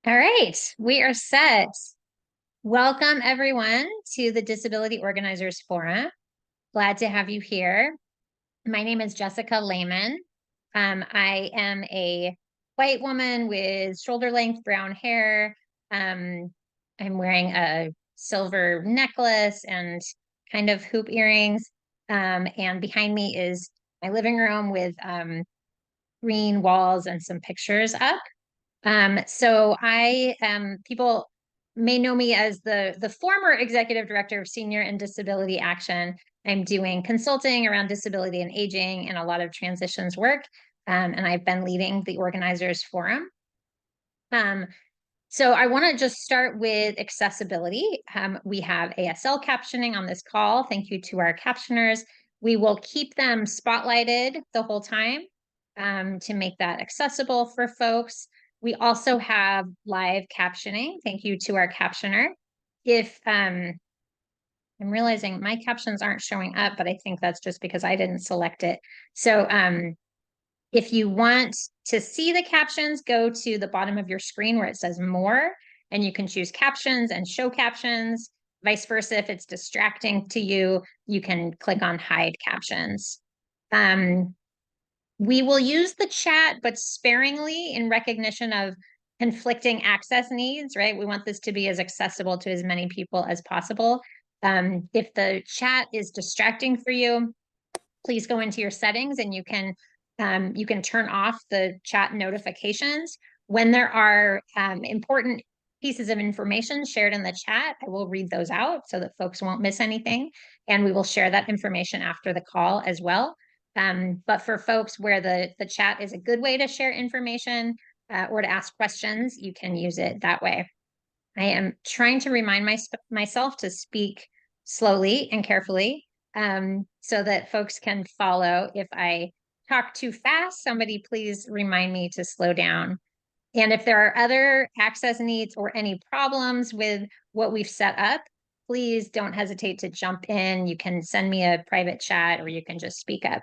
All right, we are set. Welcome, everyone, to the Disability Organizers Forum. Glad to have you here. My name is Jessica Lehman. I am a white woman with shoulder-length brown hair. I'm wearing a silver necklace and kind of hoop earrings. And behind me is my living room with green walls and some pictures up. So I people may know me as the former executive director of Senior and Disability Action. I'm doing consulting around disability and aging and a lot of transitions work. And I've been leading the organizers forum. Um, so I want to just start with accessibility. We have ASL captioning on this call. Thank you to our captioners. We will keep them spotlighted the whole time to make that accessible for folks. We also have live captioning. Thank you to our captioner. If I'm realizing my captions aren't showing up, but I think that's just because I didn't select it. So if you want to see the captions, go to the bottom of your screen where it says more, and you can choose captions and show captions. Vice versa, if it's distracting to you, you can click on hide captions. We will use the chat, but sparingly in recognition of conflicting access needs, right? We want this to be as accessible to as many people as possible. If the chat is distracting for you, please go into your settings and you can turn off the chat notifications. When there are important pieces of information shared in the chat, I will read those out so that folks won't miss anything. And we will share that information after the call as well. But for folks where the chat is a good way to share information or to ask questions, you can use it that way. I am trying to remind myself to speak slowly and carefully so that folks can follow. If I talk too fast, somebody please remind me to slow down. And if there are other access needs or any problems with what we've set up, please don't hesitate to jump in. You can send me a private chat or you can just speak up.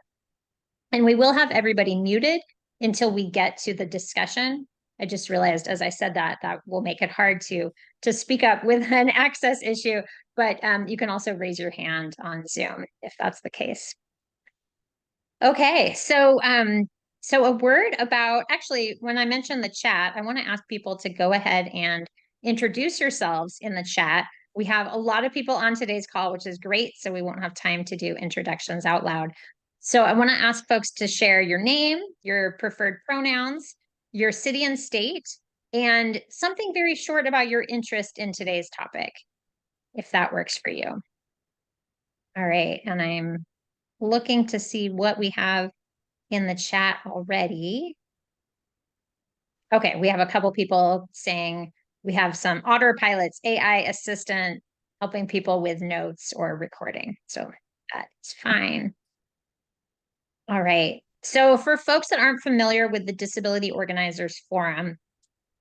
And we will have everybody muted until we get to the discussion. I just realized as I said that will make it hard to speak up with an access issue, but you can also raise your hand on Zoom if that's the case. Okay, so a word about, actually, when I mentioned the chat, I want to ask people to go ahead and introduce yourselves in the chat. We have a lot of people on today's call, which is great, so we won't have time to do introductions out loud. So I want to ask folks to share your name, your preferred pronouns, your city and state, and something very short about your interest in today's topic, if that works for you. All right, and I'm looking to see what we have in the chat already. Okay, we have a couple people saying we have some autopilots, AI assistant, helping people with notes or recording. So that's fine. All right. So for folks that aren't familiar with the Disability Organizers Forum,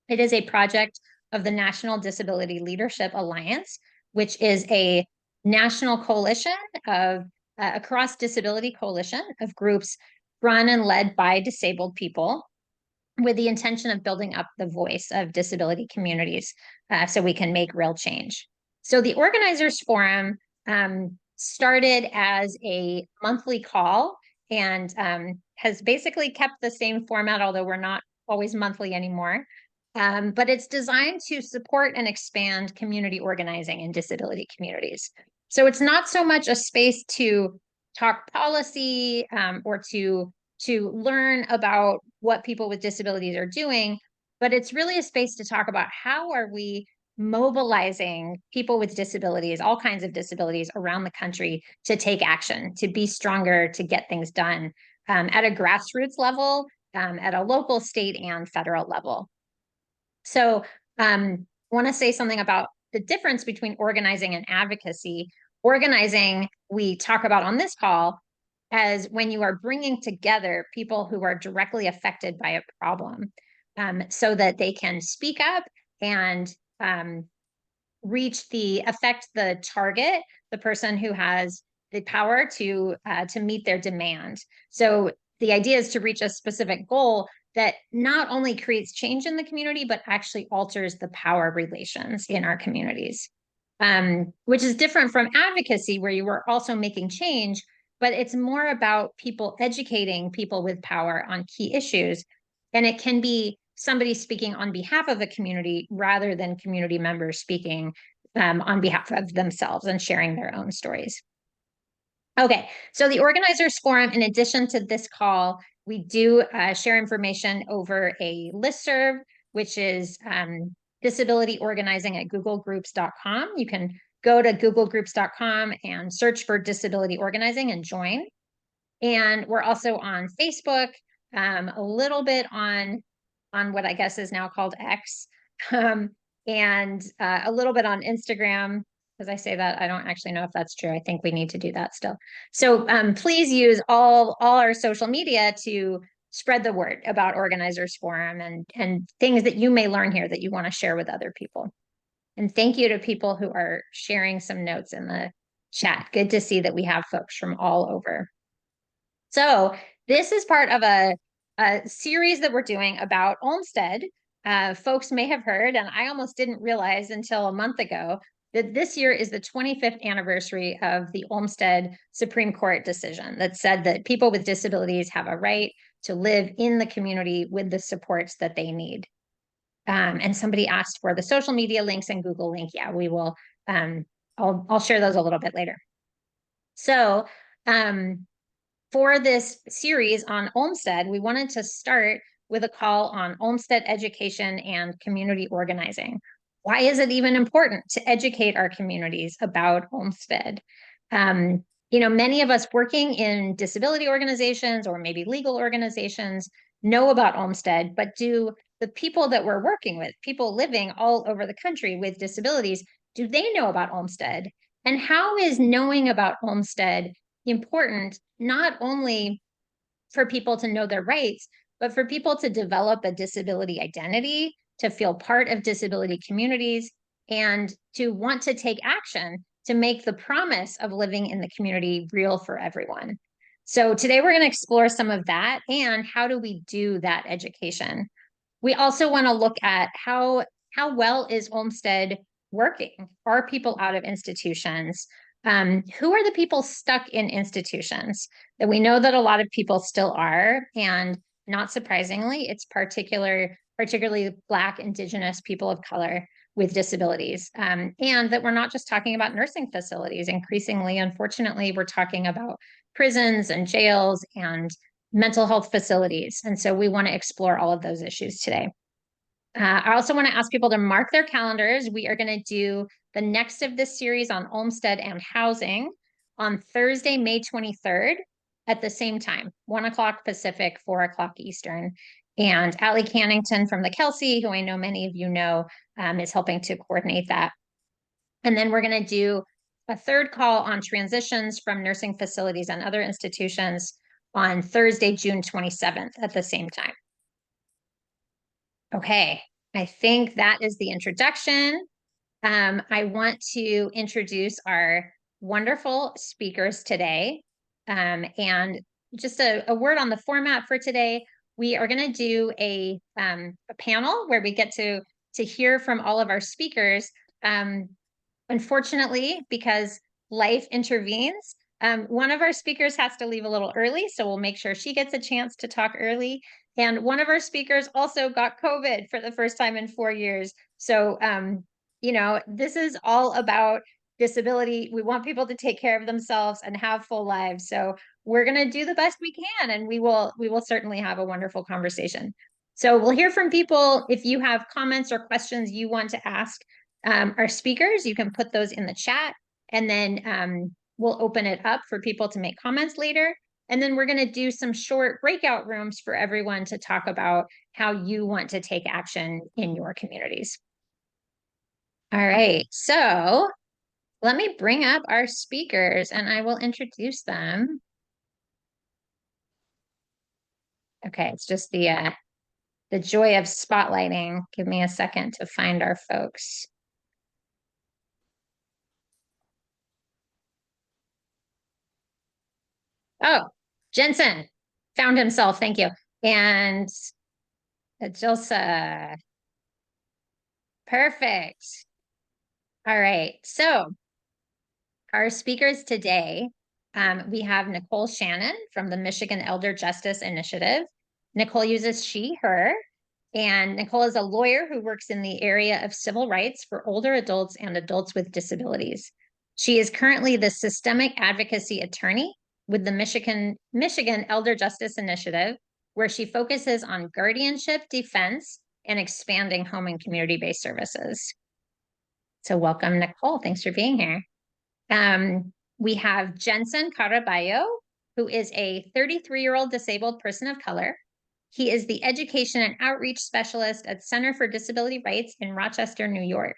it is a project of the National Disability Leadership Alliance, which is a national coalition of a cross disability coalition of groups run and led by disabled people with the intention of building up the voice of disability communities so we can make real change. So the Organizers Forum started as a monthly call and has basically kept the same format, although we're not always monthly anymore. But it's designed to support and expand community organizing in disability communities. So it's not so much a space to talk policy or to learn about what people with disabilities are doing, but it's really a space to talk about how are we mobilizing people with disabilities, all kinds of disabilities around the country to take action, to be stronger, to get things done at a grassroots level, at a local, state, and federal level. So I want to say something about the difference between organizing and advocacy. Organizing, we talk about on this call, as when you are bringing together people who are directly affected by a problem so that they can speak up and affect the target, the person who has the power to meet their demand. So the idea is to reach a specific goal that not only creates change in the community, but actually alters the power relations in our communities, which is different from advocacy, where you are also making change, but it's more about people educating people with power on key issues. And it can be somebody speaking on behalf of the community rather than community members speaking on behalf of themselves and sharing their own stories. Okay, so the organizers forum, in addition to this call, we do share information over a listserv, which is disability organizing at googlegroups.com. You can go to googlegroups.com and search for disability organizing and join. And we're also on Facebook, a little bit on what I guess is now called X, and a little bit on Instagram. As I say that, I don't actually know if that's true. I think we need to do that still. So please use all our social media to spread the word about Organizers Forum and things that you may learn here that you want to share with other people. And thank you to people who are sharing some notes in the chat. Good to see that we have folks from all over. So this is part of a series that we're doing about Olmstead. Folks may have heard, and I almost didn't realize until a month ago, that this year is the 25th anniversary of the Olmstead Supreme Court decision that said that people with disabilities have a right to live in the community with the supports that they need. And somebody asked for the social media links and Google link. Yeah, we will. I'll share those a little bit later. So for this series on Olmstead, we wanted to start with a call on Olmstead education and community organizing. Why is it even important to educate our communities about Olmstead? Many of us working in disability organizations or maybe legal organizations know about Olmstead, but do the people that we're working with, people living all over the country with disabilities, do they know about Olmstead? And how is knowing about Olmstead important, not only for people to know their rights, but for people to develop a disability identity, to feel part of disability communities, and to want to take action to make the promise of living in the community real for everyone. So today we're going to explore some of that and how do we do that education. We also want to look at how well is Olmstead working? Are people out of institutions? Who are the people stuck in institutions? That we know that a lot of people still are, and not surprisingly, it's particularly Black, Indigenous, people of color with disabilities. And that we're not just talking about nursing facilities. Increasingly, unfortunately, we're talking about prisons and jails and mental health facilities. And so we want to explore all of those issues today. I also want to ask people to mark their calendars. We are going to do the next of this series on Olmstead and housing on Thursday, May 23rd at the same time, 1 o'clock Pacific, 4 o'clock Eastern. And Allie Cannington from the Kelsey, who I know many of you know, is helping to coordinate that. And then we're going to do a third call on transitions from nursing facilities and other institutions on Thursday, June 27th at the same time. Okay, I think that is the introduction. I want to introduce our wonderful speakers today. And just a word on the format for today. We are going to do a panel where we get to hear from all of our speakers. Unfortunately, because life intervenes, one of our speakers has to leave a little early, so we'll make sure she gets a chance to talk early. And one of our speakers also got COVID for the first time in 4 years. So, this is all about disability. We want people to take care of themselves and have full lives. So we're going to do the best we can, and we will certainly have a wonderful conversation. So we'll hear from people. If you have comments or questions you want to ask our speakers, you can put those in the chat, and then we'll open it up for people to make comments later. And then we're going to do some short breakout rooms for everyone to talk about how you want to take action in your communities. All right, so let me bring up our speakers and I will introduce them. Okay, it's just the joy of spotlighting. Give me a second to find our folks. Oh, Jensen, Found himself. Thank you. And Allilsa. Perfect. All right. So our speakers today, we have Nicole Shannon from the Michigan Elder Justice Initiative. Nicole uses she, her, and Nicole is a lawyer who works in the area of civil rights for older adults and adults with disabilities. She is currently the systemic advocacy attorney with the Michigan Elder Justice Initiative, where she focuses on guardianship, defense, and expanding home and community-based services. So welcome, Nicole. Thanks for being here. We have Jensen Caraballo, who is a 33-year-old disabled person of color. He is the education and outreach specialist at Center for Disability Rights in Rochester, New York.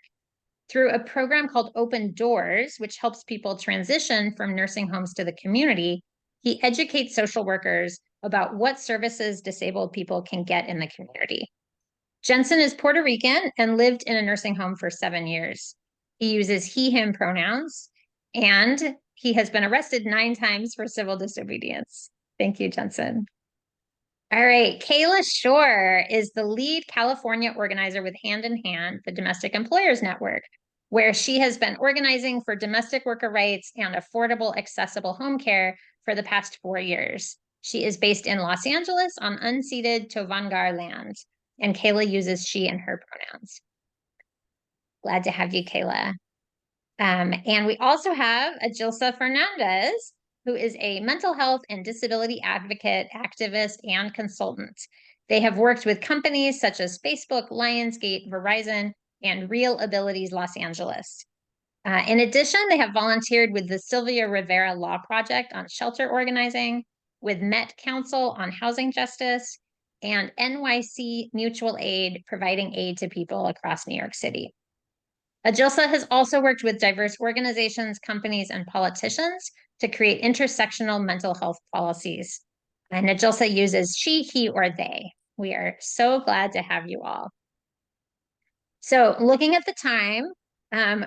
Through a program called Open Doors, which helps people transition from nursing homes to the community, he educates social workers about what services disabled people can get in the community. Jensen is Puerto Rican and lived in a nursing home for 7 years. He uses he, him pronouns, and he has been arrested 9 times for civil disobedience. Thank you, Jensen. All right, Kayla Shore is the lead California organizer with Hand in Hand, the Domestic Employers Network, where she has been organizing for domestic worker rights and affordable, accessible home care for the past 4 years. She is based in Los Angeles on unceded Tovangar land, and Kayla uses she and her pronouns. Glad to have you, Kayla. And we also have Allilsa Fernandez, who is a mental health and disability advocate, activist, and consultant. They have worked with companies such as Facebook, Lionsgate, Verizon, and Real Abilities Los Angeles. In addition, they have volunteered with the Sylvia Rivera Law Project on shelter organizing, with Met Council on housing justice, and NYC Mutual Aid, providing aid to people across New York City. Allilsa has also worked with diverse organizations, companies, and politicians to create intersectional mental health policies. And Allilsa uses she, he, or they. We are so glad to have you all. So looking at the time,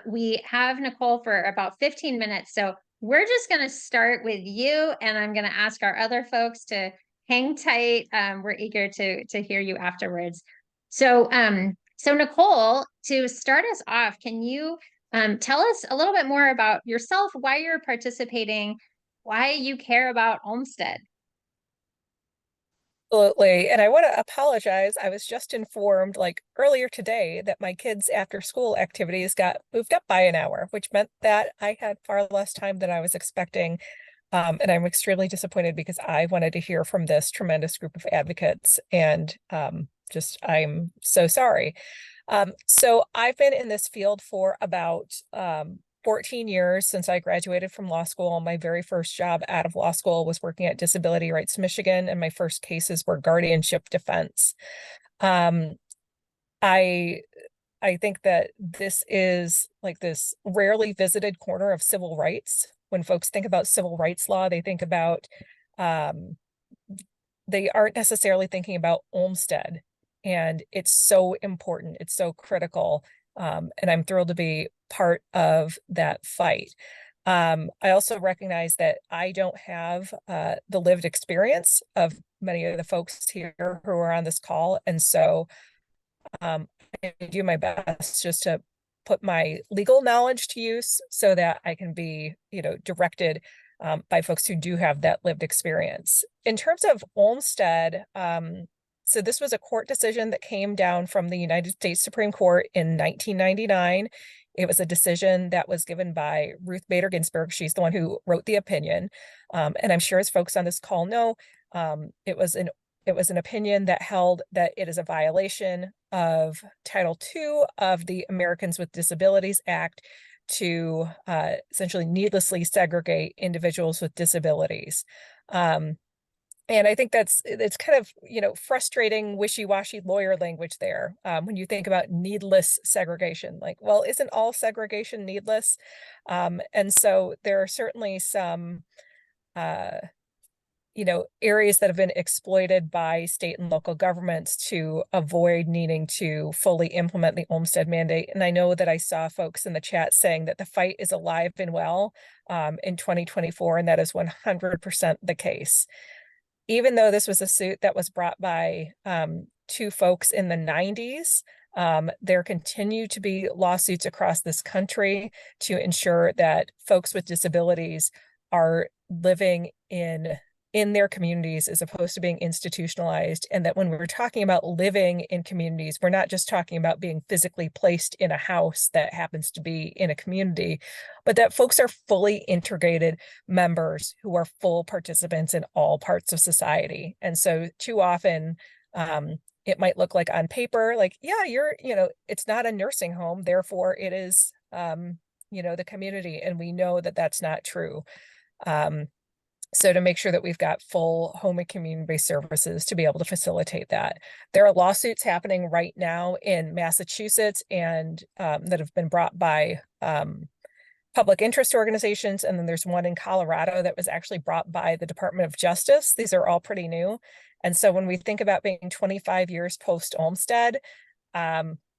we have Nicole for about 15 minutes. So we're just going to start with you, and I'm going to ask our other folks to hang tight. We're eager to hear you afterwards. So Nicole, to start us off, can you tell us a little bit more about yourself, why you're participating, why you care about Olmstead? Absolutely. And I want to apologize. I was just informed like earlier today that my kids' after school activities got moved up by an hour, which meant that I had far less time than I was expecting. And I'm extremely disappointed because I wanted to hear from this tremendous group of advocates, and I'm so sorry. So I've been in this field for about 14 years since I graduated from law school. My very first job out of law school was working at Disability Rights Michigan, and my first cases were guardianship defense. I think that this is like this rarely visited corner of civil rights. When folks think about civil rights law, they think about they aren't necessarily thinking about Olmstead, and it's so important. It's so critical. And I'm thrilled to be part of that fight. I also recognize that I don't have the lived experience of many of the folks here who are on this call. And so I do my best just to put my legal knowledge to use so that I can be, directed by folks who do have that lived experience. In terms of Olmstead, so this was a court decision that came down from the United States Supreme Court in 1999. It was a decision that was given by Ruth Bader Ginsburg. She's the one who wrote the opinion. And I'm sure as folks on this call know, it was an opinion that held that it is a violation of Title II of the Americans with Disabilities Act to essentially needlessly segregate individuals with disabilities. And I think it's kind of, frustrating, wishy-washy lawyer language there. When you think about needless segregation, like, well, isn't all segregation needless? And so there are certainly some, areas that have been exploited by state and local governments to avoid needing to fully implement the Olmstead mandate. And I know that I saw folks in the chat saying that the fight is alive and well in 2024, and that is 100% the case. even though this was a suit that was brought by two folks in the 90s, there continue to be lawsuits across this country to ensure that folks with disabilities are living in their communities as opposed to being institutionalized. And that when we're talking about living in communities, we're not just talking about being physically placed in a house that happens to be in a community, but that folks are fully integrated members who are full participants in all parts of society. And so too often, it might look like on paper, like, yeah, it's not a nursing home, therefore it is, the community. And we know that that's not true. So to make sure that we've got full home and community-based services to be able to facilitate that. There are lawsuits happening right now in Massachusetts and that have been brought by public interest organizations. And then there's one in Colorado that was actually brought by the Department of Justice. These are all pretty new. And so when we think about being 25 years post-Olmstead,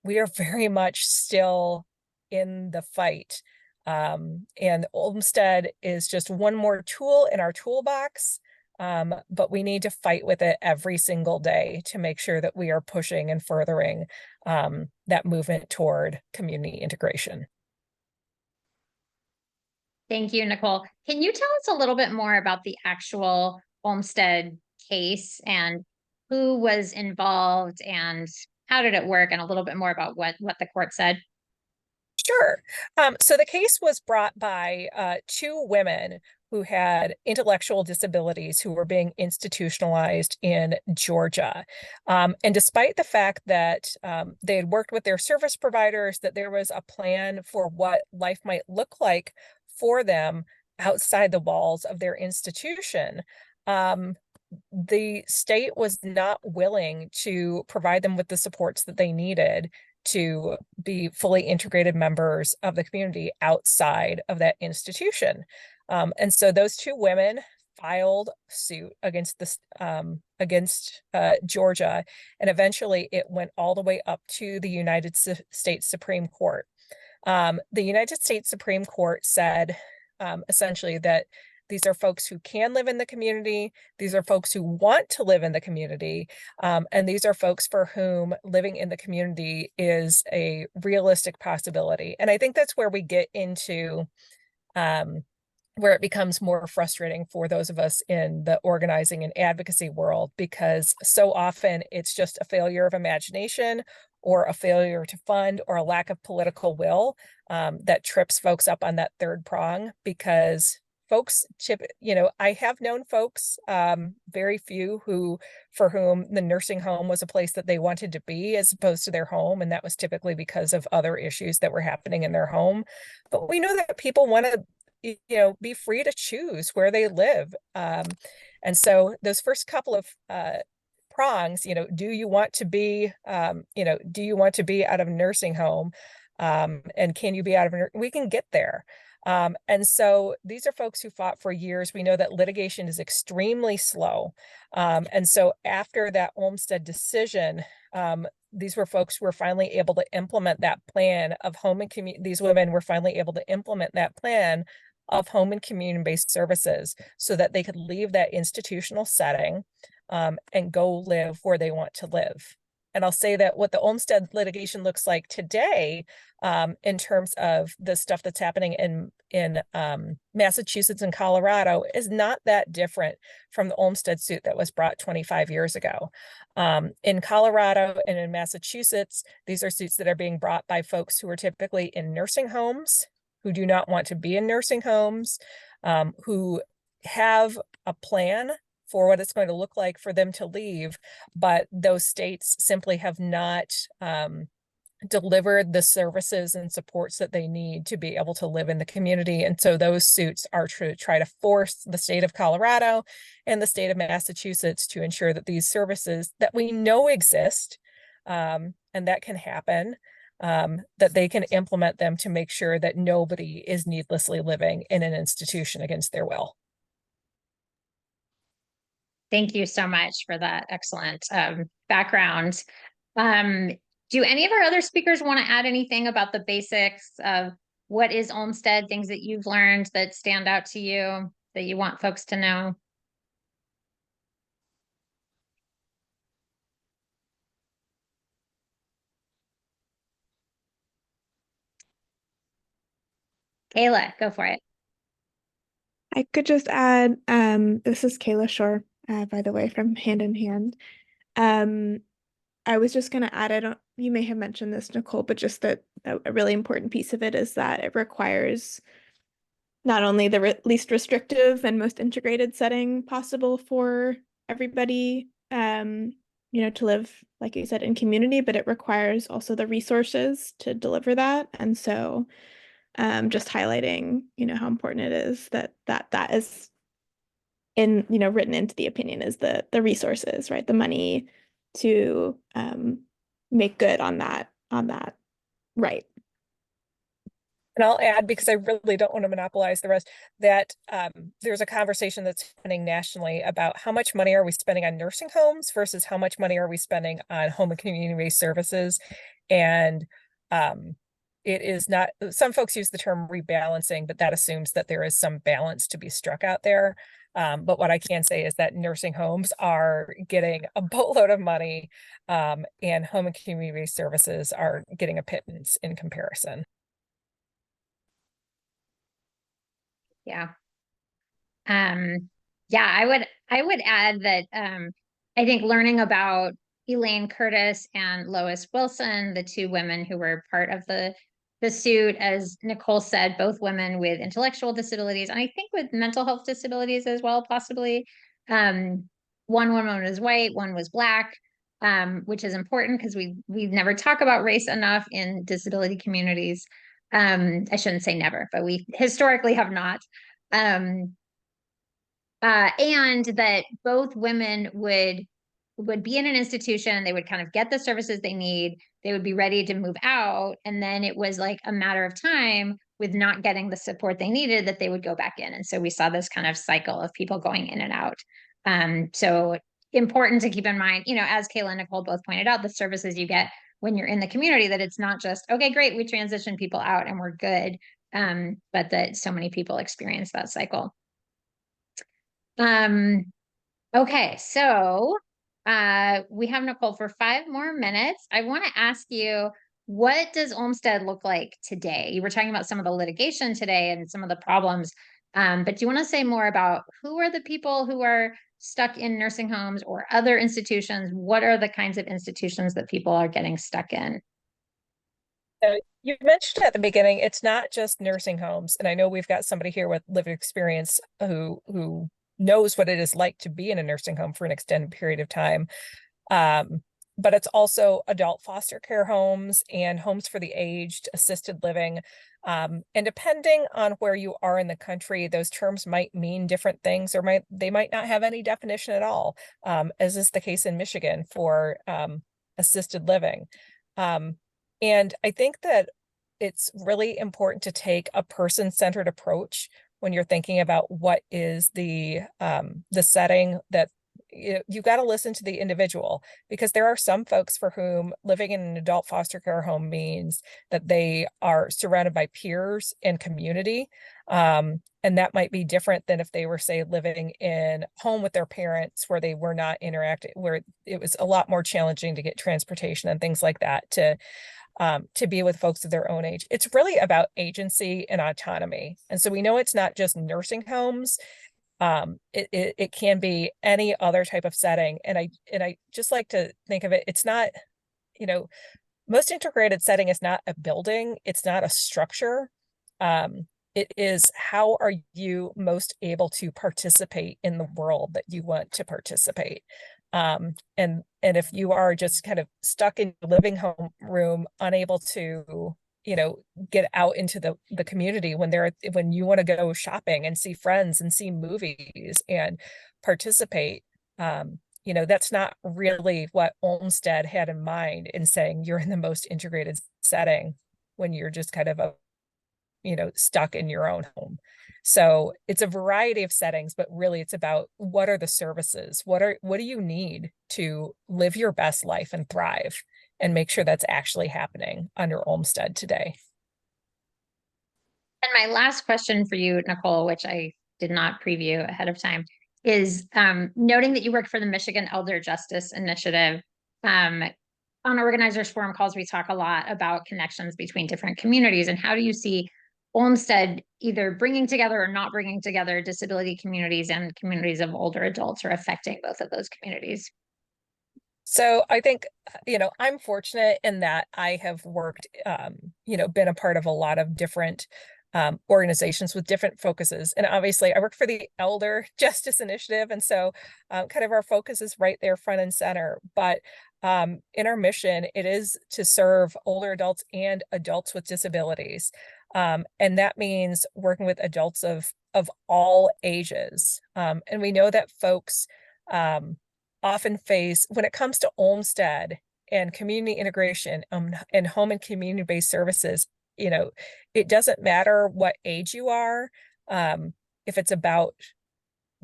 we are very much still in the fight. And Olmstead is just one more tool in our toolbox, but we need to fight with it every single day to make sure that we are pushing and furthering that movement toward community integration. Thank you, Nicole. Can you tell us a little bit more about the actual Olmstead case and who was involved and how did it work, and a little bit more about what the court said? Sure. So the case was brought by two women who had intellectual disabilities who were being institutionalized in Georgia. And despite the fact that they had worked with their service providers, that there was a plan for what life might look like for them outside the walls of their institution, the state was not willing to provide them with the supports that they needed to be fully integrated members of the community outside of that institution. And so those two women filed suit against this against Georgia, and eventually it went all the way up to the United States Supreme Court. The United States Supreme Court said essentially that these are folks who can live in the community. These are folks who want to live in the community. And these are folks for whom living in the community is a realistic possibility. And I think that's where we get into where it becomes more frustrating for those of us in the organizing and advocacy world, because so often it's just a failure of imagination or a failure to fund or a lack of political will that trips folks up on that third prong. Because folks, I have known folks, very few, for whom the nursing home was a place that they wanted to be as opposed to their home. And that was typically because of other issues that were happening in their home. But we know that people want to, be free to choose where they live. And so those first couple of prongs, do you want to be, do you want to be out of a nursing home? And can you be out of we can get there. And so these are folks who fought for years. We know that litigation is extremely slow. And so after that Olmstead decision, these were folks who were finally able to implement that plan of home and community. These women were finally able to implement that plan of home and community-based services so that they could leave that institutional setting and go live where they want to live. And I'll say that what the Olmstead litigation looks like today, in terms of the stuff that's happening in Massachusetts and Colorado, is not that different from the Olmstead suit that was brought 25 years ago. In Colorado and in Massachusetts, these are suits that are being brought by folks who are typically in nursing homes, who do not want to be in nursing homes, who have a plan for what it's going to look like for them to leave, but those states simply have not delivered the services and supports that they need to be able to live in the community. And so those suits are to try to force the state of Colorado and the state of Massachusetts to ensure that these services that we know exist, and that can happen, that they can implement them to make sure that nobody is needlessly living in an institution against their will. Thank you so much for that excellent background. Do any of our other speakers want to add anything about the basics of what is Olmstead, things that you've learned that stand out to you, that you want folks to know? Kayla, go for it. I could just add, this is Kayla Shore, by the way, from Hand in Hand. Um, I was just gonna add, I don't, you may have mentioned this, Nicole, but just that a really important piece of it is that it requires not only the least restrictive and most integrated setting possible for everybody, to live, like you said, in community, but it requires also the resources to deliver that. And so, just highlighting, how important it is that is written into the opinion is the resources, right? The money to make good on that right. And I'll add, because I really don't want to monopolize the rest, that there's a conversation that's happening nationally about how much money are we spending on nursing homes versus how much money are we spending on home and community-based services. And it is not, some folks use the term rebalancing, but that assumes that there is some balance to be struck out there. But what I can say is that nursing homes are getting a boatload of money, and home and community-based services are getting a pittance in comparison. Yeah. Yeah, I would add that I think learning about Elaine Curtis and Lois Wilson, the two women who were part of the suit, as Nicole said, both women with intellectual disabilities, and I think with mental health disabilities as well, possibly. Um, one woman was white, one was black, which is important because we never talk about race enough in disability communities. I shouldn't say never, but we historically have not. Um, and that both women would be in an institution, they would kind of get the services they need, they would be ready to move out, and then it was like a matter of time with not getting the support they needed that they would go back in. And so we saw this kind of cycle of people going in and out. So important to keep in mind, as Kayla and Nicole both pointed out, the services you get when you're in the community, that it's not just, okay, great, we transition people out and we're good, but that so many people experience that cycle. Um, okay, so we have Nicole for 5 more minutes. I want to ask you, what does Olmstead look like today? You were talking about some of the litigation today and some of the problems, but do you want to say more about who are the people who are stuck in nursing homes or other institutions? What are the kinds of institutions that people are getting stuck in? So you mentioned at the beginning, it's not just nursing homes, and I know we've got somebody here with lived experience who knows what it is like to be in a nursing home for an extended period of time. But it's also adult foster care homes and homes for the aged, assisted living. And depending on where you are in the country, those terms might mean different things, or they might not have any definition at all, as is the case in Michigan for assisted living. And I think that it's really important to take a person-centered approach when you're thinking about what is the setting that you got to listen to the individual, because there are some folks for whom living in an adult foster care home means that they are surrounded by peers and community. And that might be different than if they were, say, living in home with their parents where they were not interacting, where it was a lot more challenging to get transportation and things like that to be with folks of their own age. It's really about agency and autonomy. And so we know it's not just nursing homes. It can be any other type of setting. And I just like to think of it, it's not, most integrated setting is not a building, it's not a structure. It is, how are you most able to participate in the world that you want to participate? And if you are just kind of stuck in your living home room, unable to, get out into the community when you want to go shopping and see friends and see movies and participate, that's not really what Olmstead had in mind in saying you're in the most integrated setting when you're just kind of stuck in your own home. So it's a variety of settings, but really it's about what are the services? What do you need to live your best life and thrive, and make sure that's actually happening under Olmstead today. And my last question for you, Nicole, which I did not preview ahead of time, is noting that you work for the Michigan Elder Justice Initiative. On organizers forum calls, we talk a lot about connections between different communities, and how do you see Olmstead either bringing together or not bringing together disability communities and communities of older adults, or affecting both of those communities? So I think, I'm fortunate in that I have worked, been a part of a lot of different organizations with different focuses. And obviously I work for the Elder Justice Initiative. And so kind of our focus is right there front and center. But in our mission, it is to serve older adults and adults with disabilities. And that means working with adults of all ages. And we know that folks often face, when it comes to Olmstead and community integration and home and community-based services, it doesn't matter what age you are. If it's about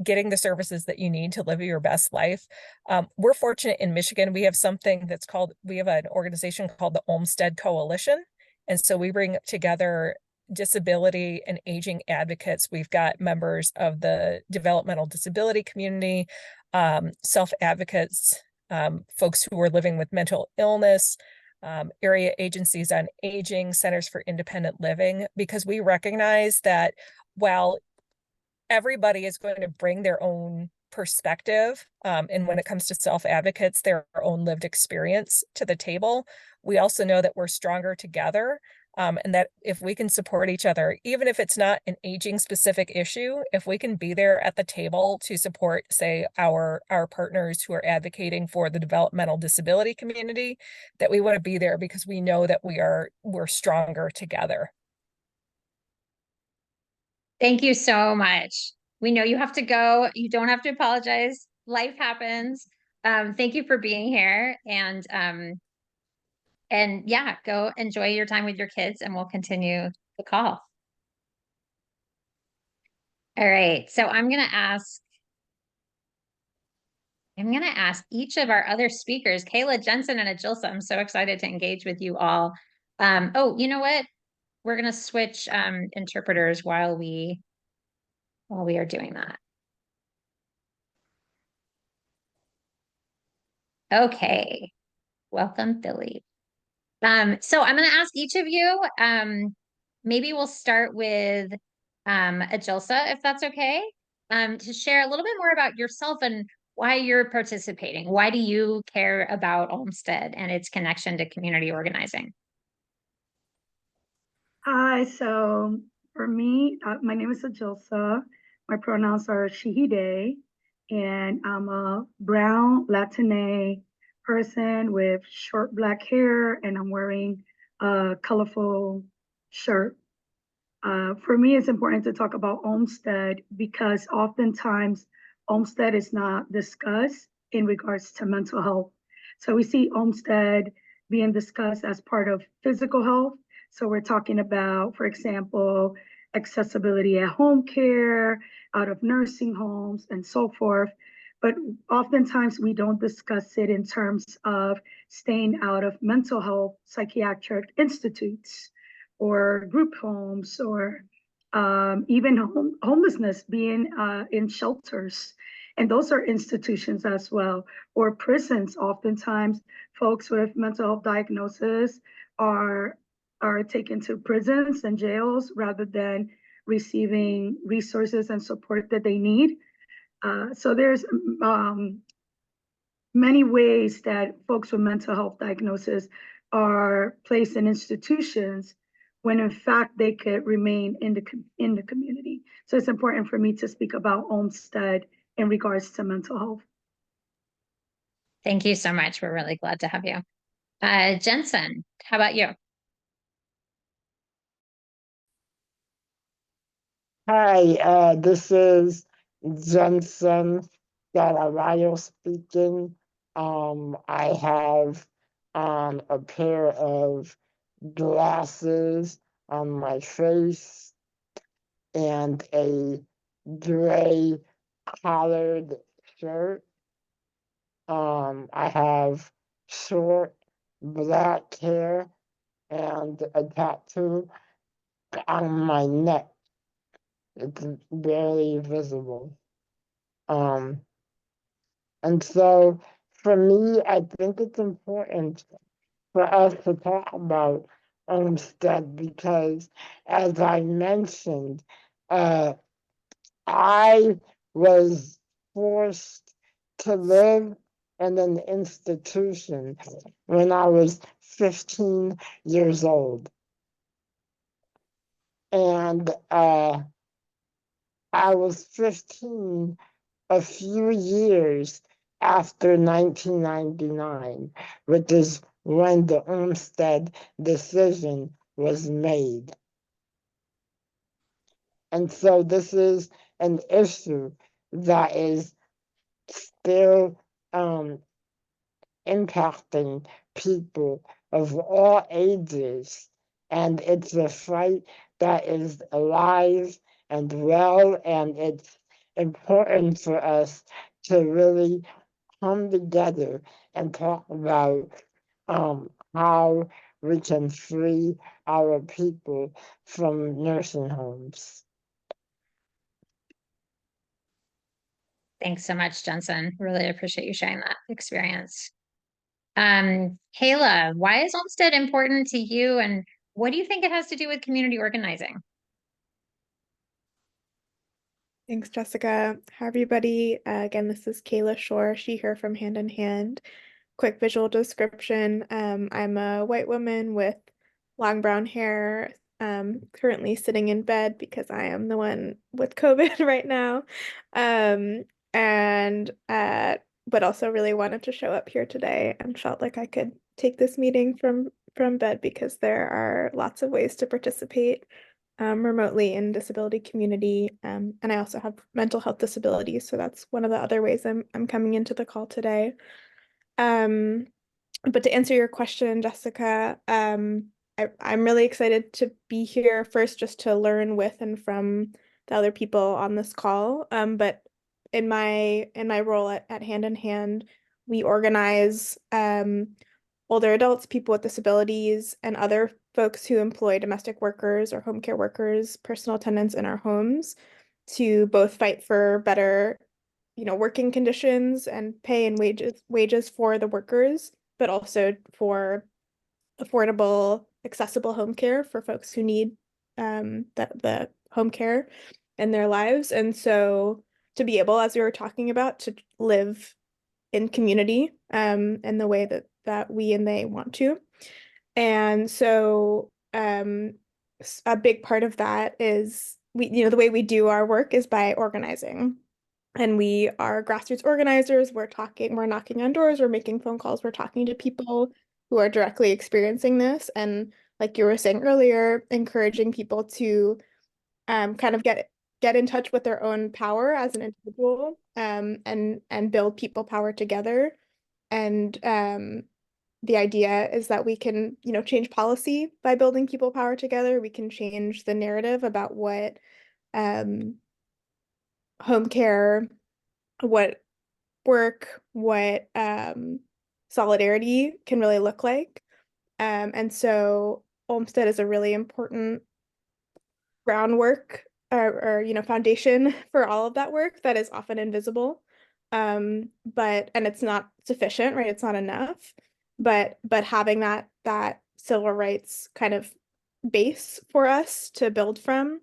getting the services that you need to live your best life. We're fortunate in Michigan, we have an organization called the Olmstead Coalition. And so we bring together disability and aging advocates. We've got members of the developmental disability community, self-advocates, folks who are living with mental illness, area agencies on aging, centers for independent living, because we recognize that while everybody is going to bring their own perspective, and when it comes to self-advocates, their own lived experience to the table, we also know that we're stronger together. And that if we can support each other, even if it's not an aging specific issue, if we can be there at the table to support, say, our partners who are advocating for the developmental disability community, that we want to be there because we know that we're stronger together. Thank you so much. We know you have to go. You don't have to apologize. Life happens. Thank you for being here. And yeah, go enjoy your time with your kids, and we'll continue the call. All right. So I'm gonna ask each of our other speakers, Kayla, Jensen, and Allilsa. I'm so excited to engage with you all. Oh, you know what? We're gonna switch interpreters while we are doing that. Okay. Welcome, Billy. So I'm going to ask each of you, maybe we'll start with Allilsa, if that's okay, to share a little bit more about yourself and why you're participating. Why do you care about Olmstead and its connection to community organizing? Hi, so for me, my name is Allilsa. My pronouns are she, he, they, and I'm a brown Latina person with short black hair, and I'm wearing a colorful shirt. For me, it's important to talk about Olmstead because oftentimes Olmstead is not discussed in regards to mental health. So we see Olmstead being discussed as part of physical health. So we're talking about, for example, accessibility at home care, out of nursing homes, and so forth. But oftentimes we don't discuss it in terms of staying out of mental health psychiatric institutes or group homes, or even homelessness, being in shelters. And those are institutions as well, or prisons. Oftentimes, folks with mental health diagnosis are taken to prisons and jails rather than receiving resources and support that they need. So there's many ways that folks with mental health diagnosis are placed in institutions when in fact they could remain in the community. So it's important for me to speak about Olmstead in regards to mental health. Thank you so much. We're really glad to have you. Jensen, how about you? Hi, this is Jensen Caraballo speaking. I have a pair of glasses on my face and a gray collared shirt. I have short black hair and a tattoo on my neck. It's barely visible. And so for me, I think it's important for us to talk about Olmstead because, as I mentioned, I was forced to live in an institution when I was 15 years old. And I was 15 a few years after 1999, which is when the Olmstead decision was made. And so this is an issue that is still impacting people of all ages. And it's a fight that is alive and well, and it's important for us to really come together and talk about how we can free our people from nursing homes. Thanks so much, Jensen. Really appreciate you sharing that experience. Kayla, why is Olmstead important to you, and what do you think it has to do with community organizing? Thanks, Jessica. Hi, everybody. Again, this is Kayla Shore, she, her from Hand in Hand. Quick visual description. I'm a white woman with long brown hair, currently sitting in bed because I am the one with COVID right now. And but also really wanted to show up here today and felt like I could take this meeting from bed because there are lots of ways to participate remotely in disability community. And I also have mental health disabilities, so that's one of the other ways I'm coming into the call today. But to answer your question, Jessica, I'm really excited to be here first just to learn with and from the other people on this call. But in my role at Hand in Hand, we organize older adults, people with disabilities, and other folks who employ domestic workers or home care workers, personal attendants in our homes to both fight for better, working conditions and pay and wages for the workers, but also for affordable, accessible home care for folks who need the home care in their lives. And so to be able, as we were talking about, to live in community in the way that we and they want to. And so a big part of that is the way we do our work is by organizing. And we are grassroots organizers. We're knocking on doors, we're making phone calls, we're talking to people who are directly experiencing this. And like you were saying earlier, encouraging people to kind of get in touch with their own power as an individual and build people power together. And the idea is that we can, change policy by building people power together. We can change the narrative about what home care, what work, what solidarity can really look like. And so Olmstead is a really important groundwork or foundation for all of that work that is often invisible. And it's not sufficient, right? It's not enough. But having that civil rights kind of base for us to build from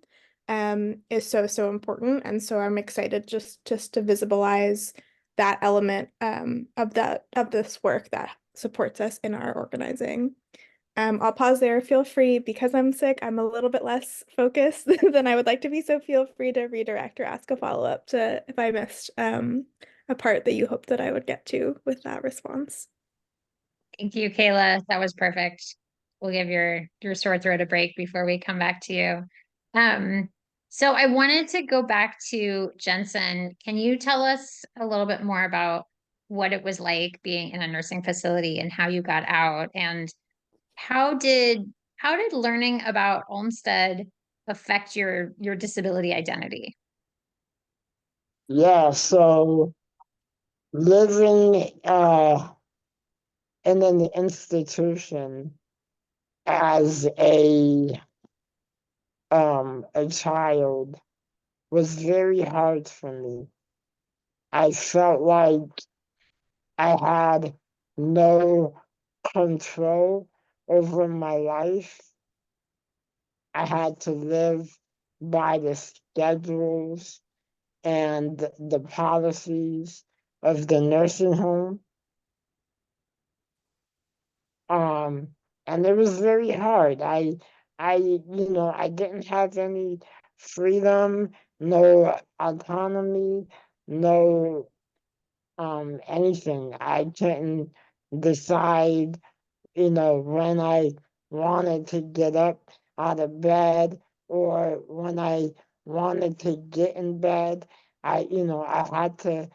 is so important. And so I'm excited just to visibilize that element of this work that supports us in our organizing. I'll pause there. Feel free, because I'm sick, I'm a little bit less focused than I would like to be. So feel free to redirect or ask a follow-up to if I missed a part that you hope that I would get to with that response. Thank you, Kayla. That was perfect. We'll give your sore throat a break before we come back to you. So I wanted to go back to Jensen. Can you tell us a little bit more about what it was like being in a nursing facility and how you got out, and how did learning about Olmstead affect your disability identity? Yeah, so living in an institution as a child was very hard for me. I felt like I had no control over my life, I had to live by the schedules and the policies of the nursing home. And it was very hard. I didn't have any freedom, no autonomy, no anything. I couldn't decide, when I wanted to get up out of bed or when I wanted to get in bed. I had to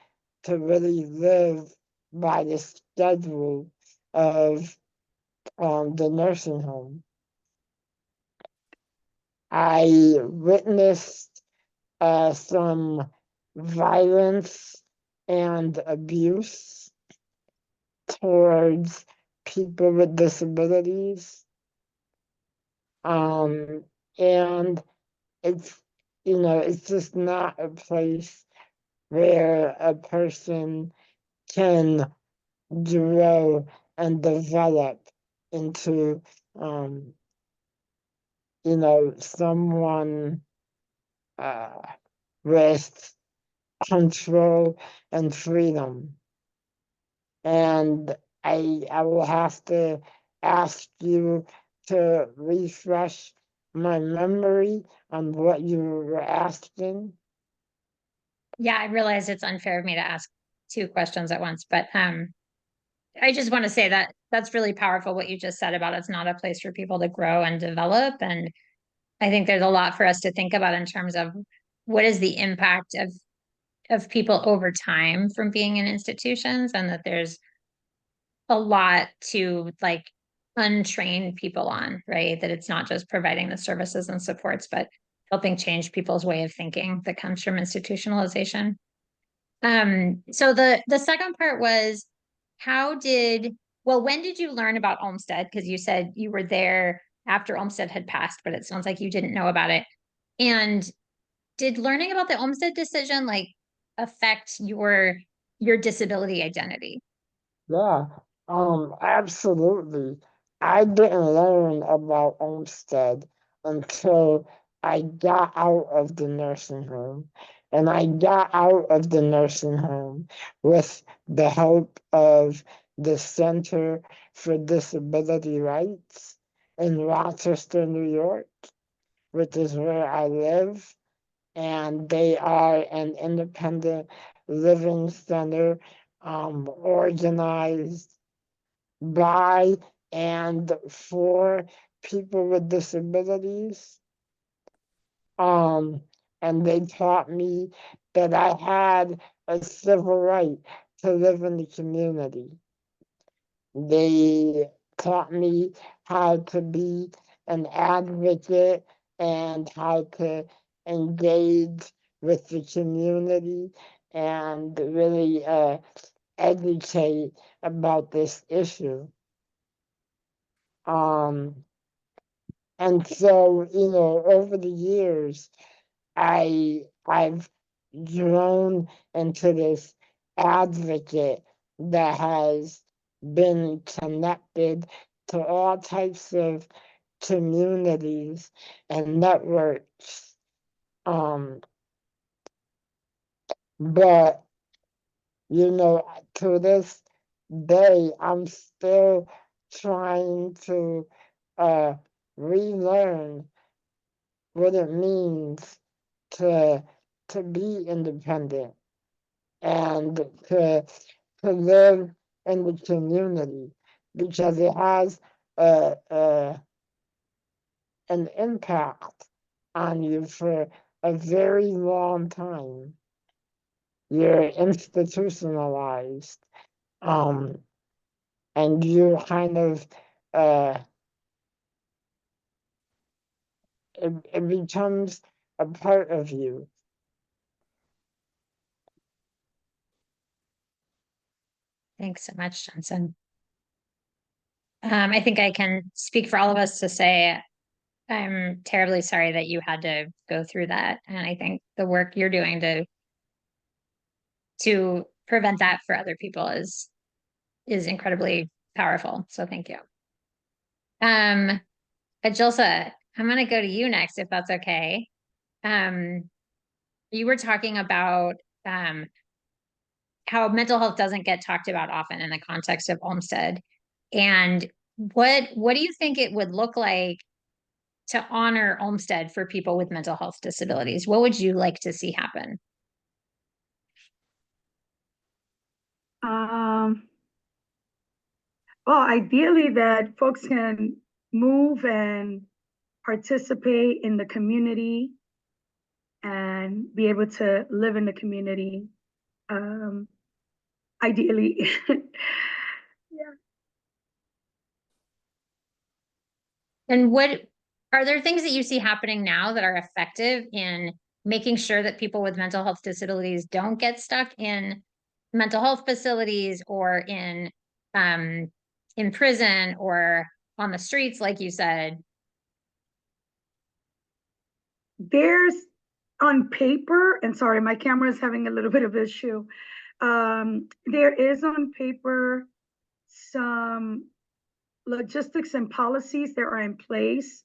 really live by the schedule of the nursing home. I witnessed some violence and abuse towards people with disabilities. And it's just not a place where a person can grow and develop into, someone uh, with control and freedom. And I will have to ask you to refresh my memory on what you were asking. Yeah, I realize it's unfair of me to ask two questions at once, but I just want to say that that's really powerful what you just said about it's not a place for people to grow and develop. And I think there's a lot for us to think about in terms of what is the impact of people over time from being in institutions, and that there's a lot to like untrain people on, right? That it's not just providing the services and supports, but helping change people's way of thinking that comes from institutionalization. So the second part was when did you learn about Olmstead? Because you said you were there after Olmstead had passed, but it sounds like you didn't know about it. And did learning about the Olmstead decision like affect your disability identity? Yeah, absolutely. I didn't learn about Olmstead until I got out of the nursing home. And I got out of the nursing home with the help of the Center for Disability Rights in Rochester, New York, which is where I live. And they are an independent living center organized by and for people with disabilities. And they taught me that I had a civil right to live in the community. They taught me how to be an advocate and how to engage with the community and really educate about this issue. And so, over the years, I've grown into this advocate that has been connected to all types of communities and networks. But to this day, I'm still trying to relearn what it means to be independent and to live in the community, because it has an impact on you for a very long time. You're institutionalized, and you kind of it becomes a part of you. Thanks so much, Jensen. I think I can speak for all of us to say I'm terribly sorry that you had to go through that. And I think the work you're doing to prevent that for other people is incredibly powerful. So thank you. Ajilsa, I'm gonna go to you next, if that's okay. You were talking about how mental health doesn't get talked about often in the context of Olmstead. And what do you think it would look like to honor Olmstead for people with mental health disabilities? What would you like to see happen? Well, ideally that folks can move and participate in the community and be able to live in the community. Ideally. Yeah. And what are there things that you see happening now that are effective in making sure that people with mental health disabilities don't get stuck in mental health facilities or in prison or on the streets, like you said? There's on paper, and sorry, my camera is having a little bit of issue. There is on paper some logistics and policies that are in place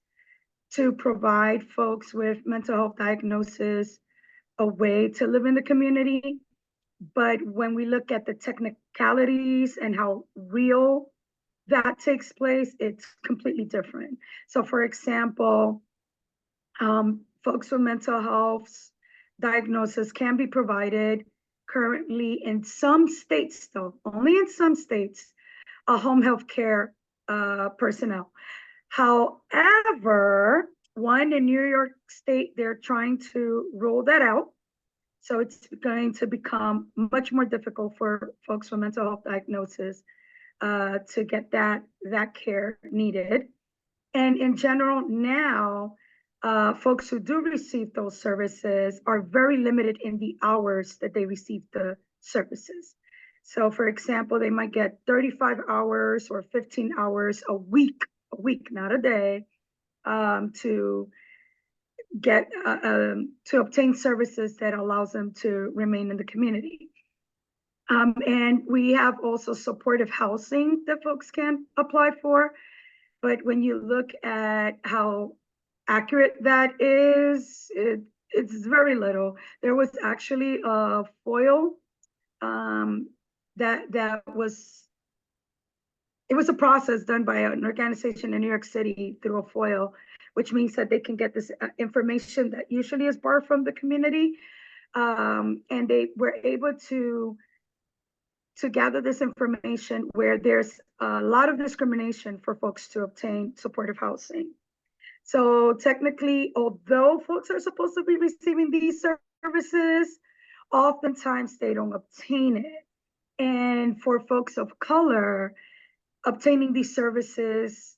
to provide folks with mental health diagnosis a way to live in the community. But when we look at the technicalities and how real that takes place, it's completely different. So for example, folks with mental health diagnosis can be provided currently in some states, though, only in some states, a home health care personnel. However, one in New York State, they're trying to roll that out. So it's going to become much more difficult for folks with mental health diagnosis to get that care needed. And in general, now, folks who do receive those services are very limited in the hours that they receive the services. So for example, they might get 35 hours or 15 hours a week, not a day, to get to obtain services that allows them to remain in the community. And we have also supportive housing that folks can apply for. But when you look at how accurate that is, it's very little. There was actually a FOIL that was, it was a process done by an organization in New York City through a FOIL, which means that they can get this information that usually is borrowed from the community. And they were able to gather this information where there's a lot of discrimination for folks to obtain supportive housing. So technically, although folks are supposed to be receiving these services, oftentimes they don't obtain it. And for folks of color, obtaining these services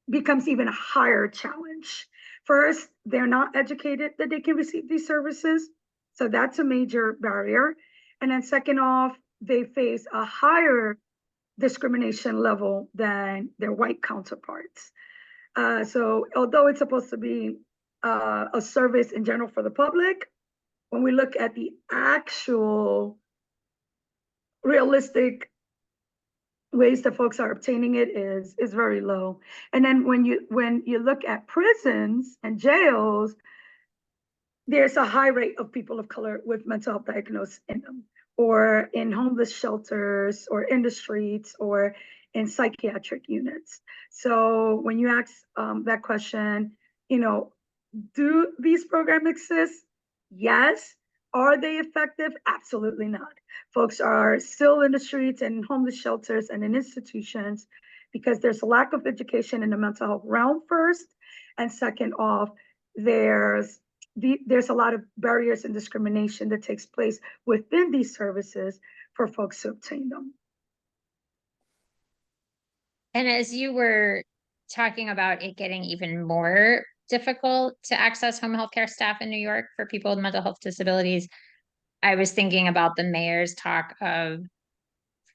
becomes even a higher challenge. First, they're not educated that they can receive these services. So that's a major barrier. And then second off, they face a higher discrimination level than their white counterparts. So although it's supposed to be a service in general for the public, when we look at the actual realistic ways that folks are obtaining it is very low. And then when you look at prisons and jails, there's a high rate of people of color with mental health diagnosis in them, or in homeless shelters, or in the streets, or in psychiatric units. So when you ask that question, do these programs exist? Yes. Are they effective? Absolutely not. Folks are still in the streets and in homeless shelters and in institutions because there's a lack of education in the mental health realm first. And second off, there's a lot of barriers and discrimination that takes place within these services for folks to obtain them. And as you were talking about it getting even more difficult to access home health care staff in New York for people with mental health disabilities, I was thinking about the mayor's talk of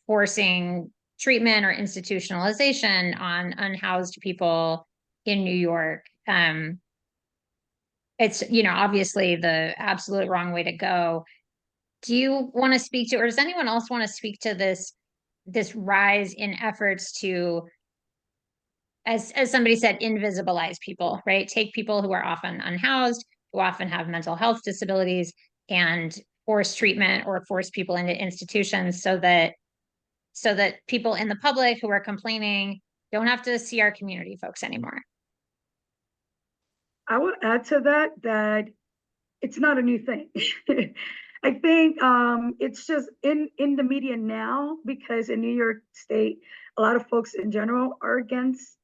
forcing treatment or institutionalization on unhoused people in New York. It's, obviously the absolute wrong way to go. Do you want to speak to, or does anyone else want to speak to this rise in efforts to as somebody said, invisibilize people, right? Take people who are often unhoused, who often have mental health disabilities, and force treatment or force people into institutions so that people in the public who are complaining don't have to see our community folks anymore. I would add to that it's not a new thing. I think it's just in the media now, because in New York State, a lot of folks in general are against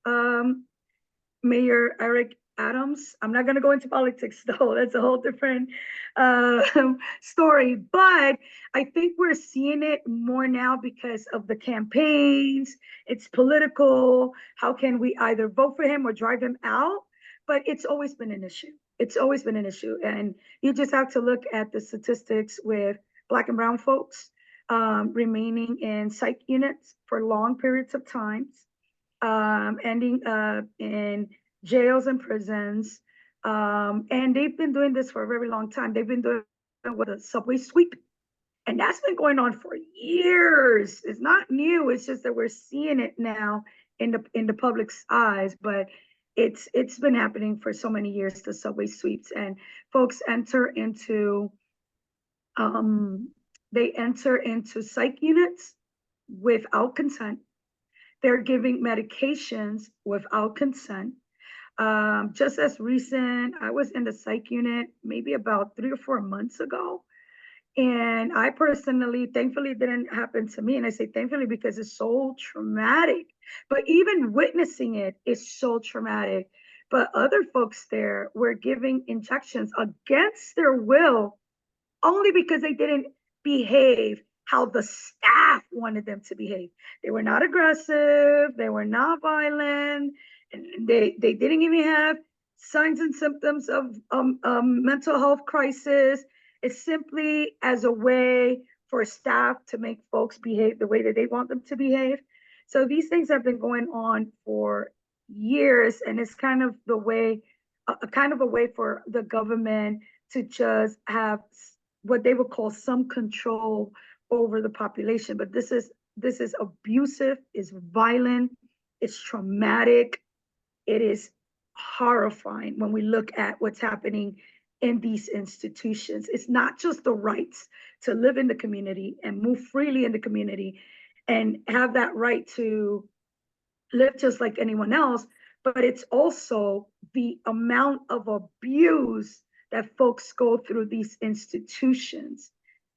Mayor Eric Adams. I'm not going to go into politics though. That's a whole different uh, story. But I think we're seeing it more now because of the campaigns. It's political. How can we either vote for him or drive him out? But it's always been an issue. It's always been an issue. And you just have to look at the statistics with Black and brown folks remaining in psych units for long periods of times, ending up in jails and prisons. And they've been doing this for a very long time. They've been doing it with a subway sweep. And that's been going on for years. It's not new. It's just that we're seeing it now in the public's eyes. But it's been happening for so many years, the subway sweeps. And folks enter into psych units without consent. They're giving medications without consent. Just as recent, I was in the psych unit maybe about 3 or 4 months ago. And I personally, thankfully, it didn't happen to me. And I say thankfully because it's so traumatic. But even witnessing it is so traumatic. But other folks there were giving injections against their will only because they didn't behave how the staff wanted them to behave. They were not aggressive, they were not violent, and they didn't even have signs and symptoms of mental health crisis. It's simply as a way for staff to make folks behave the way that they want them to behave. So these things have been going on for years, and it's kind of the way, kind of a way for the government to just have what they would call some control over the population. But this is abusive, it's violent, it's traumatic, it is horrifying when we look at what's happening in these institutions. It's not just the rights to live in the community and move freely in the community and have that right to live just like anyone else, but it's also the amount of abuse that folks go through these institutions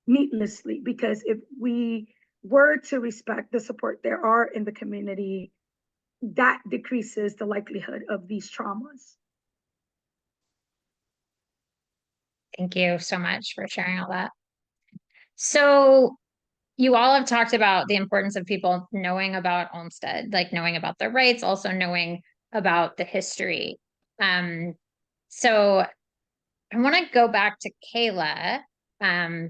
needlessly. Because if we were to respect the support there are in the community, that decreases the likelihood of these traumas. Thank you so much for sharing all that. So you all have talked about the importance of people knowing about Olmstead, like knowing about their rights, also knowing about the history. So I want to go back to Kayla,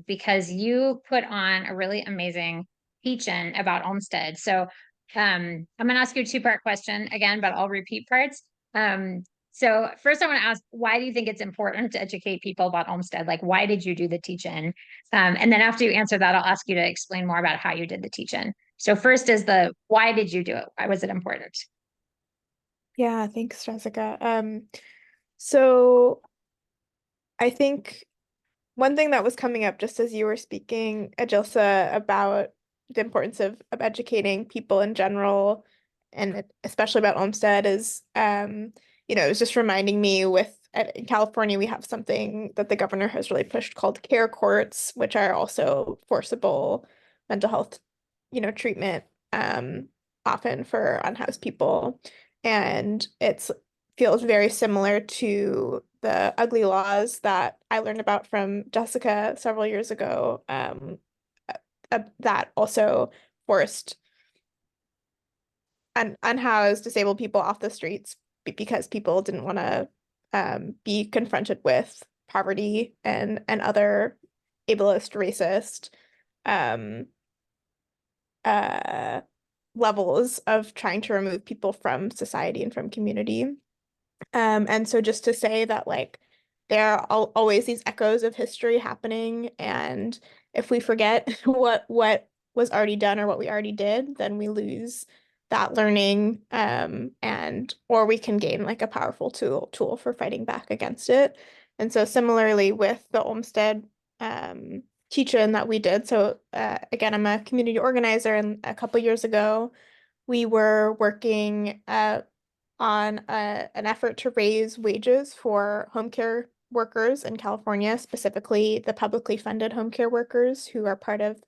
because you put on a really amazing teach-in about Olmstead. So I'm going to ask you a two-part question again, but I'll repeat parts. So first I want to ask, why do you think it's important to educate people about Olmstead? Like, why did you do the teach-in? And then after you answer that, I'll ask you to explain more about how you did the teach-in. So first is why did you do it? Why was it important? Yeah, thanks, Jessica. So I think one thing that was coming up just as you were speaking, Allilsa, about the importance of educating people in general, and especially about Olmstead, is it was just reminding me in California, we have something that the governor has really pushed called care courts, which are also forcible mental health, treatment, often for unhoused people. And it feels very similar to the ugly laws that I learned about from Jessica several years ago, that also forced unhoused disabled people off the streets because people didn't want to be confronted with poverty and other ableist, racist levels of trying to remove people from society and from community. And so just to say that, like, there are always these echoes of history happening, and if we forget what was already done or what we already did, then we lose that learning, and or we can gain like a powerful tool for fighting back against it. And so similarly with the Olmstead teach-in that we did. So again, I'm a community organizer, and a couple years ago, we were working on an effort to raise wages for home care workers in California, specifically the publicly funded home care workers who are part of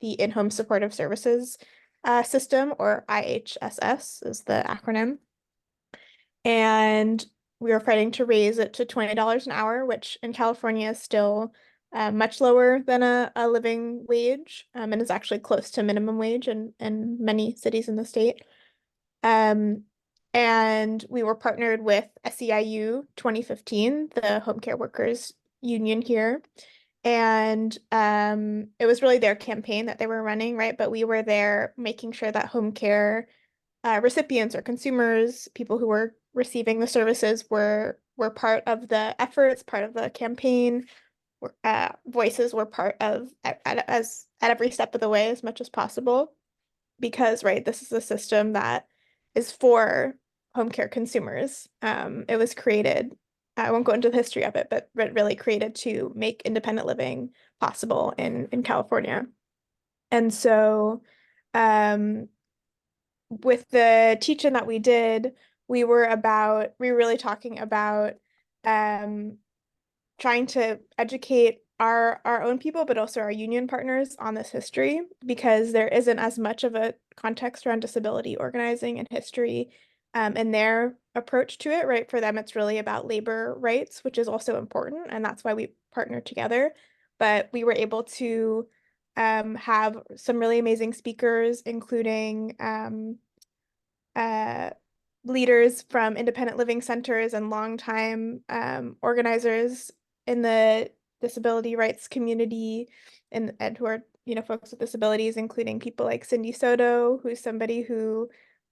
the in-home supportive services system, or IHSS is the acronym. And we were fighting to raise it to $20 an hour, which in California is still much lower than a living wage, and is actually close to minimum wage in many cities in the state. And we were partnered with SEIU 2015, the home care workers union here. And it was really their campaign that they were running, right? But we were there making sure that home care recipients or consumers, people who were receiving the services were part of the efforts, part of the campaign. Voices were part of at every step of the way as much as possible, because right, this is a system that is for home care consumers. It was created, I won't go into the history of it, but really created to make independent living possible in California. And so with the teach-in that we did, we were really talking about trying to educate our own people, but also our union partners on this history, because there isn't as much of a context around disability organizing and history in their approach to it, right? For them, it's really about labor rights, which is also important, and that's why we partnered together. But we were able to have some really amazing speakers, including leaders from independent living centers and longtime organizers in the disability rights community, and who are, folks with disabilities, including people like Cindy Soto, who's somebody who,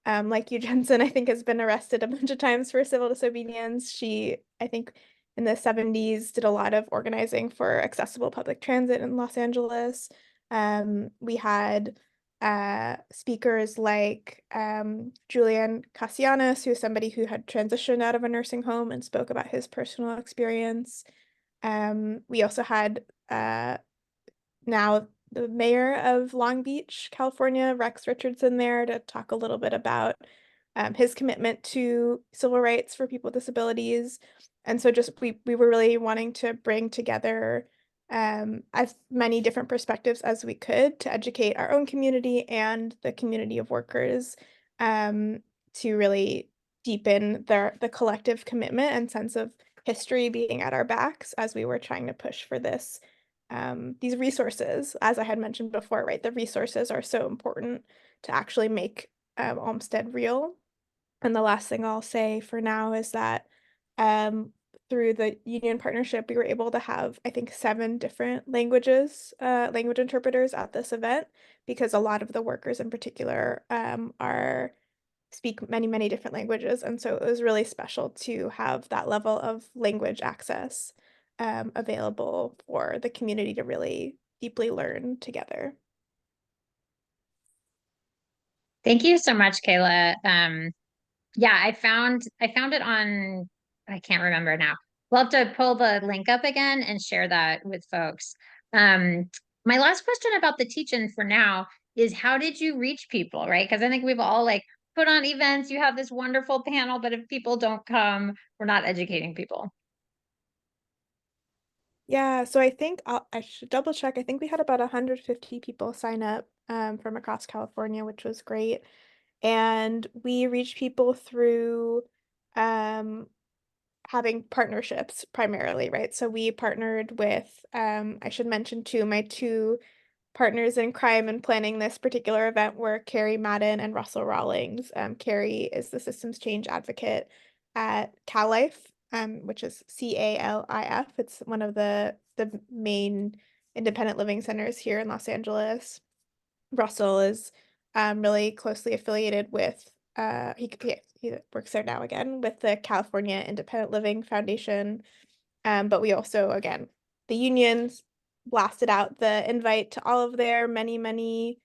like you, Jensen, I think has been arrested a bunch of times for civil disobedience. She, I think, in the 70s did a lot of organizing for accessible public transit in Los Angeles. We had speakers like Julian Cassianis, who's somebody who had transitioned out of a nursing home and spoke about his personal experience. We also had now the mayor of Long Beach, California, Rex Richardson, there to talk a little bit about his commitment to civil rights for people with disabilities. And so just we were really wanting to bring together as many different perspectives as we could to educate our own community and the community of workers, to really deepen the collective commitment and sense of history being at our backs as we were trying to push for this. These resources, as I had mentioned before, right? The resources are so important to actually make Olmstead real. And the last thing I'll say for now is that through the union partnership, we were able to have, I think, 7 different language interpreters at this event, because a lot of the workers in particular speak many, many different languages. And so it was really special to have that level of language access available for the community to really deeply learn together. Thank you so much, Kayla. Yeah, I found it on, I can't remember now. We'll have to pull the link up again and share that with folks. My last question about the teach-in for now is, how did you reach people, right? Because I think we've all like put on events, you have this wonderful panel, but if people don't come, we're not educating people. Yeah, so I think I should double check. I think we had about 150 people sign up from across California, which was great. And we reached people through having partnerships primarily, right? So we partnered with, I should mention too, my 2 partners in crime and planning this particular event were Carrie Madden and Russell Rawlings. Carrie is the systems change advocate at CalLife, which is CALIF. It's one of the main independent living centers here in Los Angeles. Russell is really closely affiliated with he works there now again with the California Independent Living Foundation. But we also, again, the unions blasted out the invite to all of their many,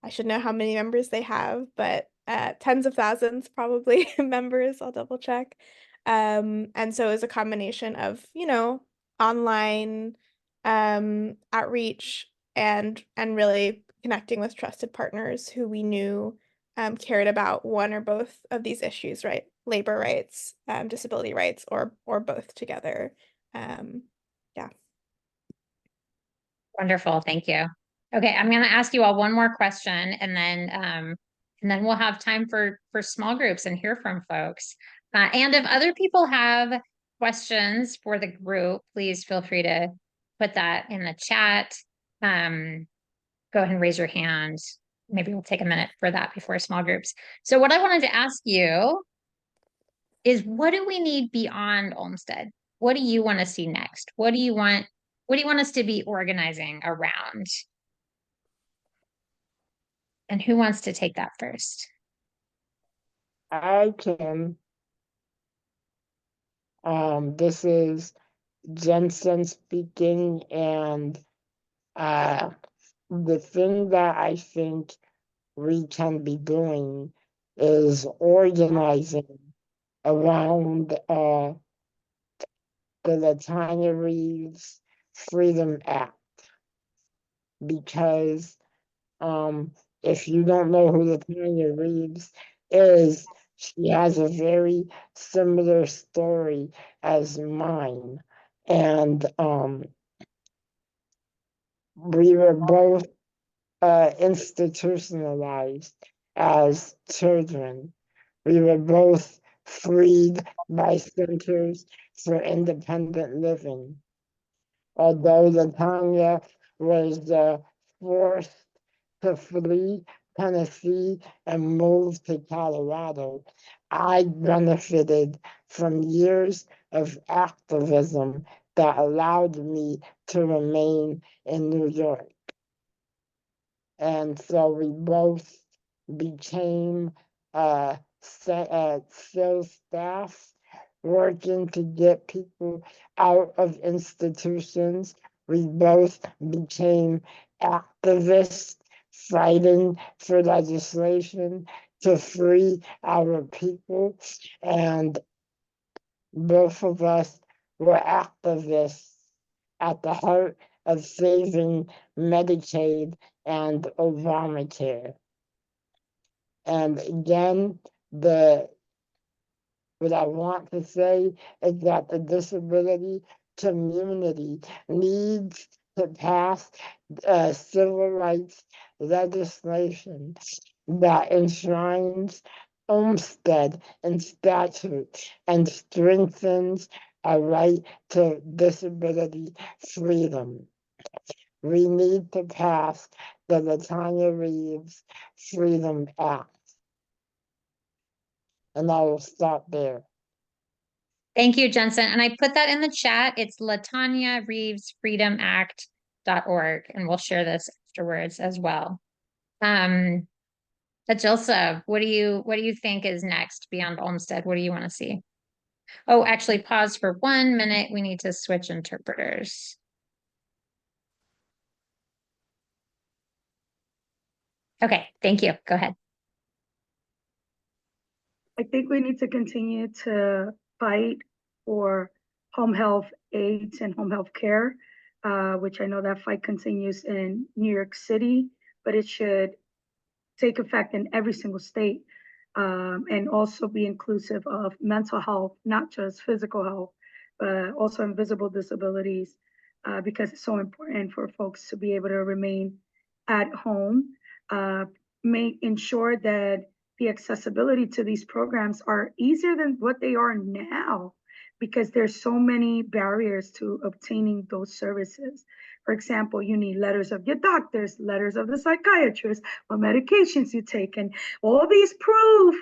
I should know how many members they have, but tens of thousands probably members. I'll double check. And so it's a combination of, online outreach and really connecting with trusted partners who we knew cared about one or both of these issues, right? Labor rights, disability rights, or both together. Yeah. Wonderful, thank you. Okay, I'm gonna ask you all one more question and then we'll have time for small groups and hear from folks. And if other people have questions for the group, please feel free to put that in the chat. Go ahead and raise your hand. Maybe we'll take a minute for that before small groups. So what I wanted to ask you is, what do we need beyond Olmstead? What do you want to see next? What do you want us to be organizing around? And who wants to take that first? I can. This is Jensen speaking, and the thing that I think we can be doing is organizing around the Latanya Reeves Freedom Act, because if you don't know who Latanya Reeves is, she has a very similar story as mine, and we were both institutionalized as children. We were both freed by centers for independent living. Although Latanya was forced to flee Tennessee and move to Colorado, I benefited from years of activism that allowed me to remain in New York. And so we both became sales staff working to get people out of institutions. We both became activists fighting for legislation to free our people, and both of us were activists at the heart of saving Medicaid and Obamacare. And again, what I want to say is that the disability community needs to pass civil rights legislation that enshrines Olmstead in statute and strengthens our right to disability freedom. We need to pass the Latanya Reeves Freedom Act. And I will stop there. Thank you, Jensen. And I put that in the chat. It's LatanyaReevesFreedomAct.org, and we'll share this afterwards as well. Allilsa, what do you think is next beyond Olmstead? What do you want to see? Oh, actually, pause for 1 minute. We need to switch interpreters. Okay, thank you. Go ahead. I think we need to continue to fight for home health aides and home health care, which I know that fight continues in New York City, but it should take effect in every single state, and also be inclusive of mental health, not just physical health, but also invisible disabilities, because it's so important for folks to be able to remain at home, ensure that the accessibility to these programs are easier than what they are now, because there's so many barriers to obtaining those services. For example, you need letters of your doctors, letters of the psychiatrist, what medications you take, and all these proof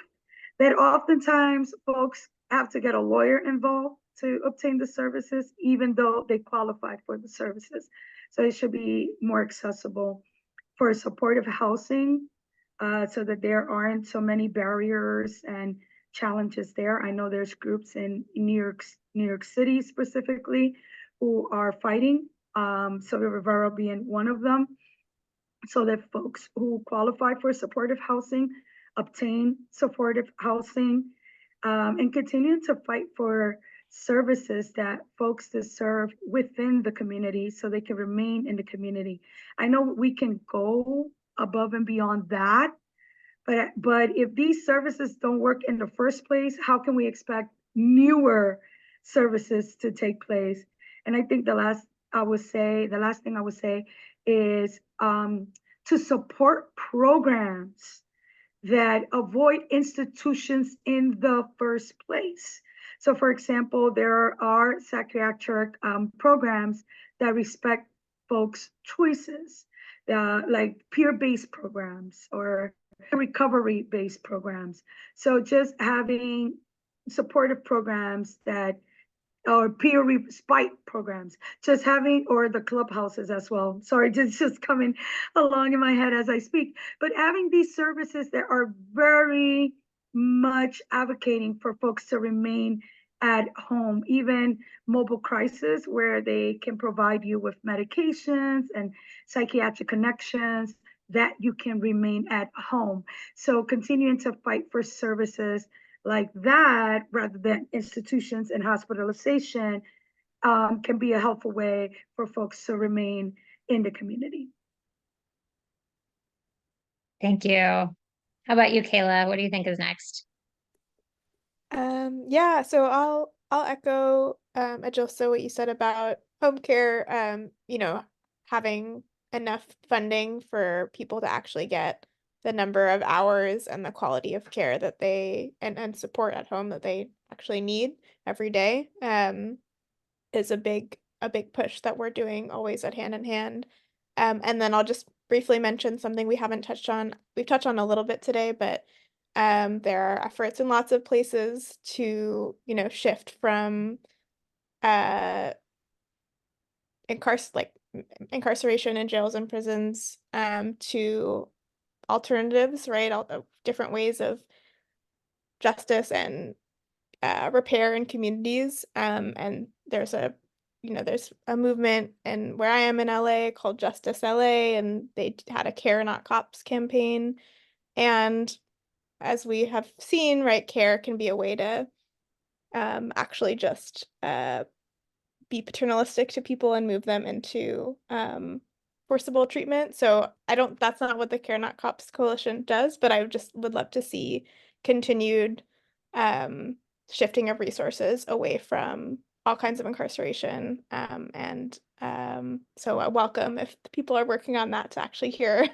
that oftentimes folks have to get a lawyer involved to obtain the services, even though they qualified for the services. So it should be more accessible for supportive housing, so that there aren't so many barriers and challenges there. I know there's groups in New York City specifically who are fighting, Sylvia Rivera being one of them, so that folks who qualify for supportive housing obtain supportive housing, and continue to fight for services that folks deserve within the community so they can remain in the community. I know we can go above and beyond that, but if these services don't work in the first place, how can we expect newer services to take place? And I think the last thing I would say is to support programs that avoid institutions in the first place. So for example, there are psychiatric programs that respect folks' choices, like peer-based programs or recovery-based programs. So just having supportive programs that or peer respite programs, just having, or the clubhouses as well. Sorry, just coming along in my head as I speak, but having these services that are very much advocating for folks to remain at home, even mobile crisis where they can provide you with medications and psychiatric connections that you can remain at home. So continuing to fight for services like that rather than institutions and hospitalization can be a helpful way for folks to remain in the community. Thank you. How about you, Kayla? What do you think is next? Yeah, so I'll echo Allilsa, what you said about home care, you know, having enough funding for people to actually get the number of hours and the quality of care that they and support at home that they actually need every day is a big push that we're doing always at Hand in Hand. And then I'll just briefly mention something we haven't touched on. We've touched on a little bit today, but there are efforts in lots of places to, you know, shift from incarceration in jails and prisons to alternatives, right? All different ways of justice and repair in communities. And there's a movement and where I am in LA called Justice LA, and they had a Care Not Cops campaign. And as we have seen, right, care can be a way to actually just be paternalistic to people and move them into forcible treatment. So that's not what the Care Not Cops Coalition does, but I just would love to see continued shifting of resources away from all kinds of incarceration. So I welcome if people are working on that to actually hear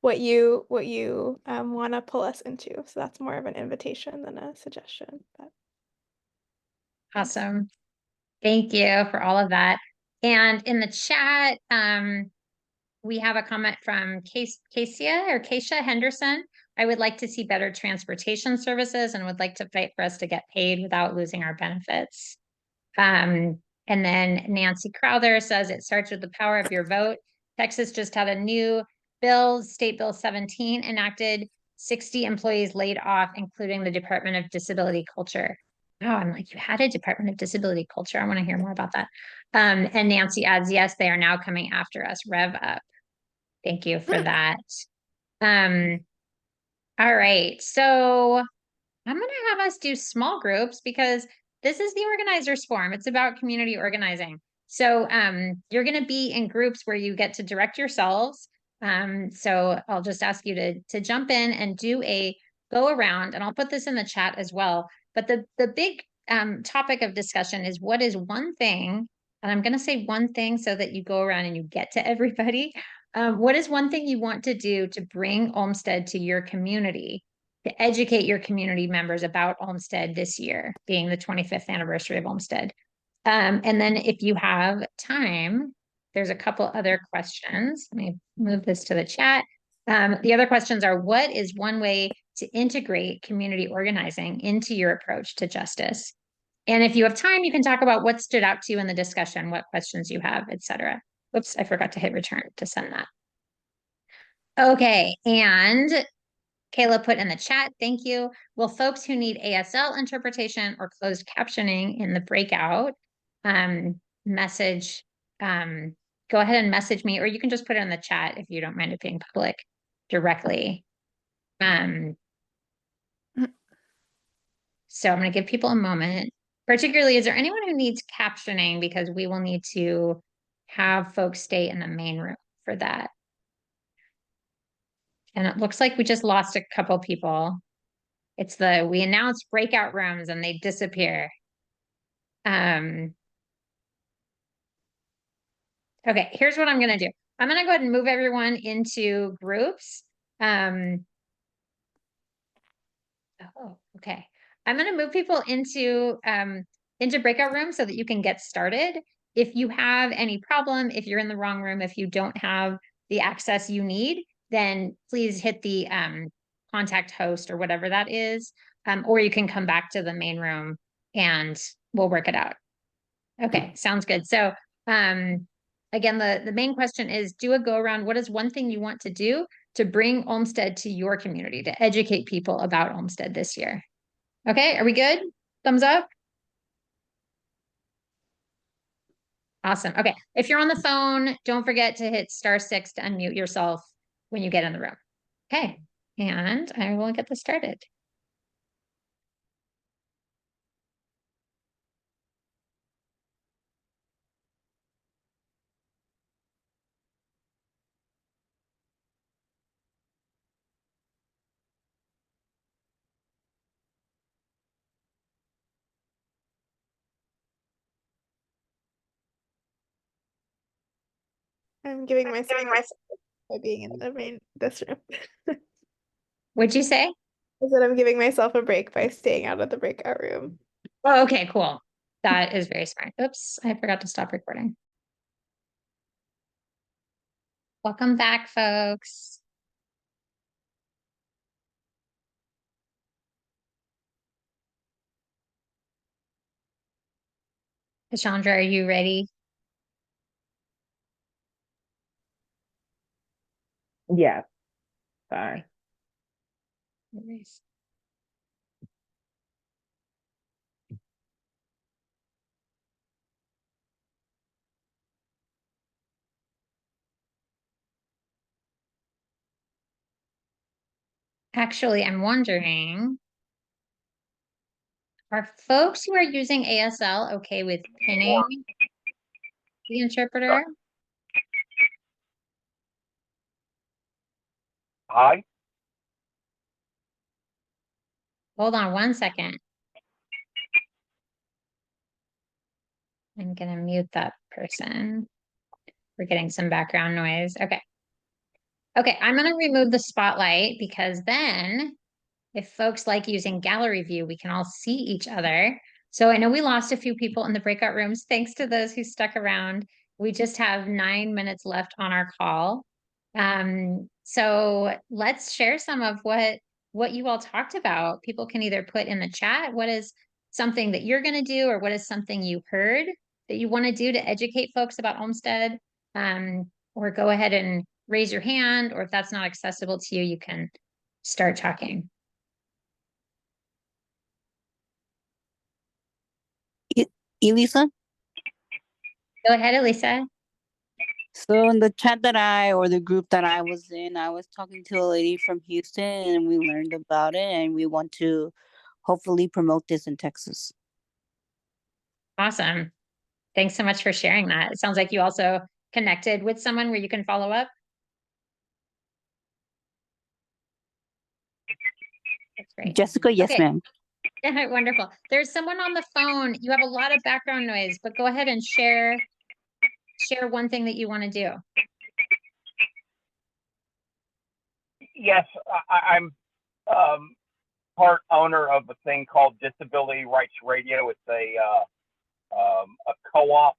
what you want to pull us into. So that's more of an invitation than a suggestion. But Awesome. Thank you for all of that. And in the chat, we have a comment from Keisha Henderson. I would like to see better transportation services and would like to fight for us to get paid without losing our benefits. And then Nancy Crowther says it starts with the power of your vote. Texas just had a new bill, State Bill 17, enacted, 60 employees laid off, including the Department of Disability Culture. Oh, I'm like, you had a Department of Disability Culture. I want to hear more about that. And Nancy adds, yes, they are now coming after us. Rev up. Thank you for that. All right. So I'm going to have us do small groups because this is the organizer's forum. It's about community organizing. So you're going to be in groups where you get to direct yourselves. So I'll just ask you to jump in and do a go around, and I'll put this in the chat as well. But the big topic of discussion is what is one thing, and I'm going to say one thing so that you go around and you get to everybody. What is one thing you want to do to bring Olmstead to your community, to educate your community members about Olmstead this year, being the 25th anniversary of Olmstead? And then if you have time, there's a couple other questions. Let me move this to the chat. The other questions are, what is one way to integrate community organizing into your approach to justice? And if you have time, you can talk about what stood out to you in the discussion, what questions you have, etc. Oops, I forgot to hit return to send that. Okay, and Kayla put in the chat, thank you. Will folks who need ASL interpretation or closed captioning in the breakout message, go ahead and message me, or you can just put it in the chat if you don't mind it being public directly. So I'm going to give people a moment. Particularly, is there anyone who needs captioning? Because we will need to have folks stay in the main room for that. And it looks like we just lost a couple people. We announced breakout rooms and they disappear. Okay, here's what I'm gonna do. I'm gonna go ahead and move everyone into groups. Oh, okay. I'm gonna move people into breakout rooms so that you can get started. If you have any problem, if you're in the wrong room, if you don't have the access you need, then please hit the contact host or whatever that is, or you can come back to the main room and we'll work it out. Okay, sounds good. So again, the main question is do a go around. What is one thing you want to do to bring Olmstead to your community, to educate people about Olmstead this year? Okay, are we good? Thumbs up? Awesome. Okay, if you're on the phone, don't forget to hit *6 to unmute yourself when you get in the room. Okay, and I will get this started. I'm giving myself by being in this room. What'd you say? I said I'm giving myself a break by staying out of the breakout room. Oh, okay, cool. That is very smart. Oops, I forgot to stop recording. Welcome back, folks. Chandra, are you ready? Yeah. Sorry. Nice. Actually, I'm wondering, are folks who are using ASL okay with pinning the interpreter? Hi. Hold on one second. I'm gonna mute that person. We're getting some background noise. Okay. Okay, I'm gonna remove the spotlight because then if folks like using gallery view, we can all see each other. So I know we lost a few people in the breakout rooms. Thanks to those who stuck around. We just have 9 minutes left on our call. So let's share some of what you all talked about. People can either put in the chat what is something that you're going to do, or what is something you heard that you want to do to educate folks about Olmstead. Or go ahead and raise your hand, or if that's not accessible to you, you can start talking. Elisa? Go ahead, Elisa. So in the chat or the group that I was in, I was talking to a lady from Houston and we learned about it and we want to hopefully promote this in Texas. Awesome. Thanks so much for sharing that. It sounds like you also connected with someone where you can follow up. That's great. Jessica, yes, Okay. ma'am. Wonderful. There's someone on the phone. You have a lot of background noise, but go ahead and share one thing that you want to do. Yes, I'm part owner of a thing called Disability Rights Radio. It's a co-op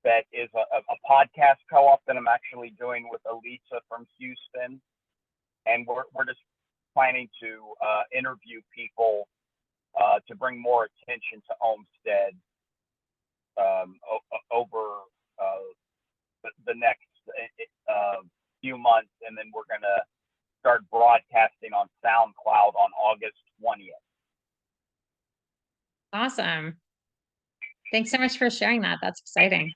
that is a podcast co-op that I'm actually doing with Allilsa from Houston, and we're just planning to interview people to bring more attention to Olmstead over the next few months, and then we're going to start broadcasting on SoundCloud on August 20th. Awesome. Thanks so much for sharing that. That's exciting.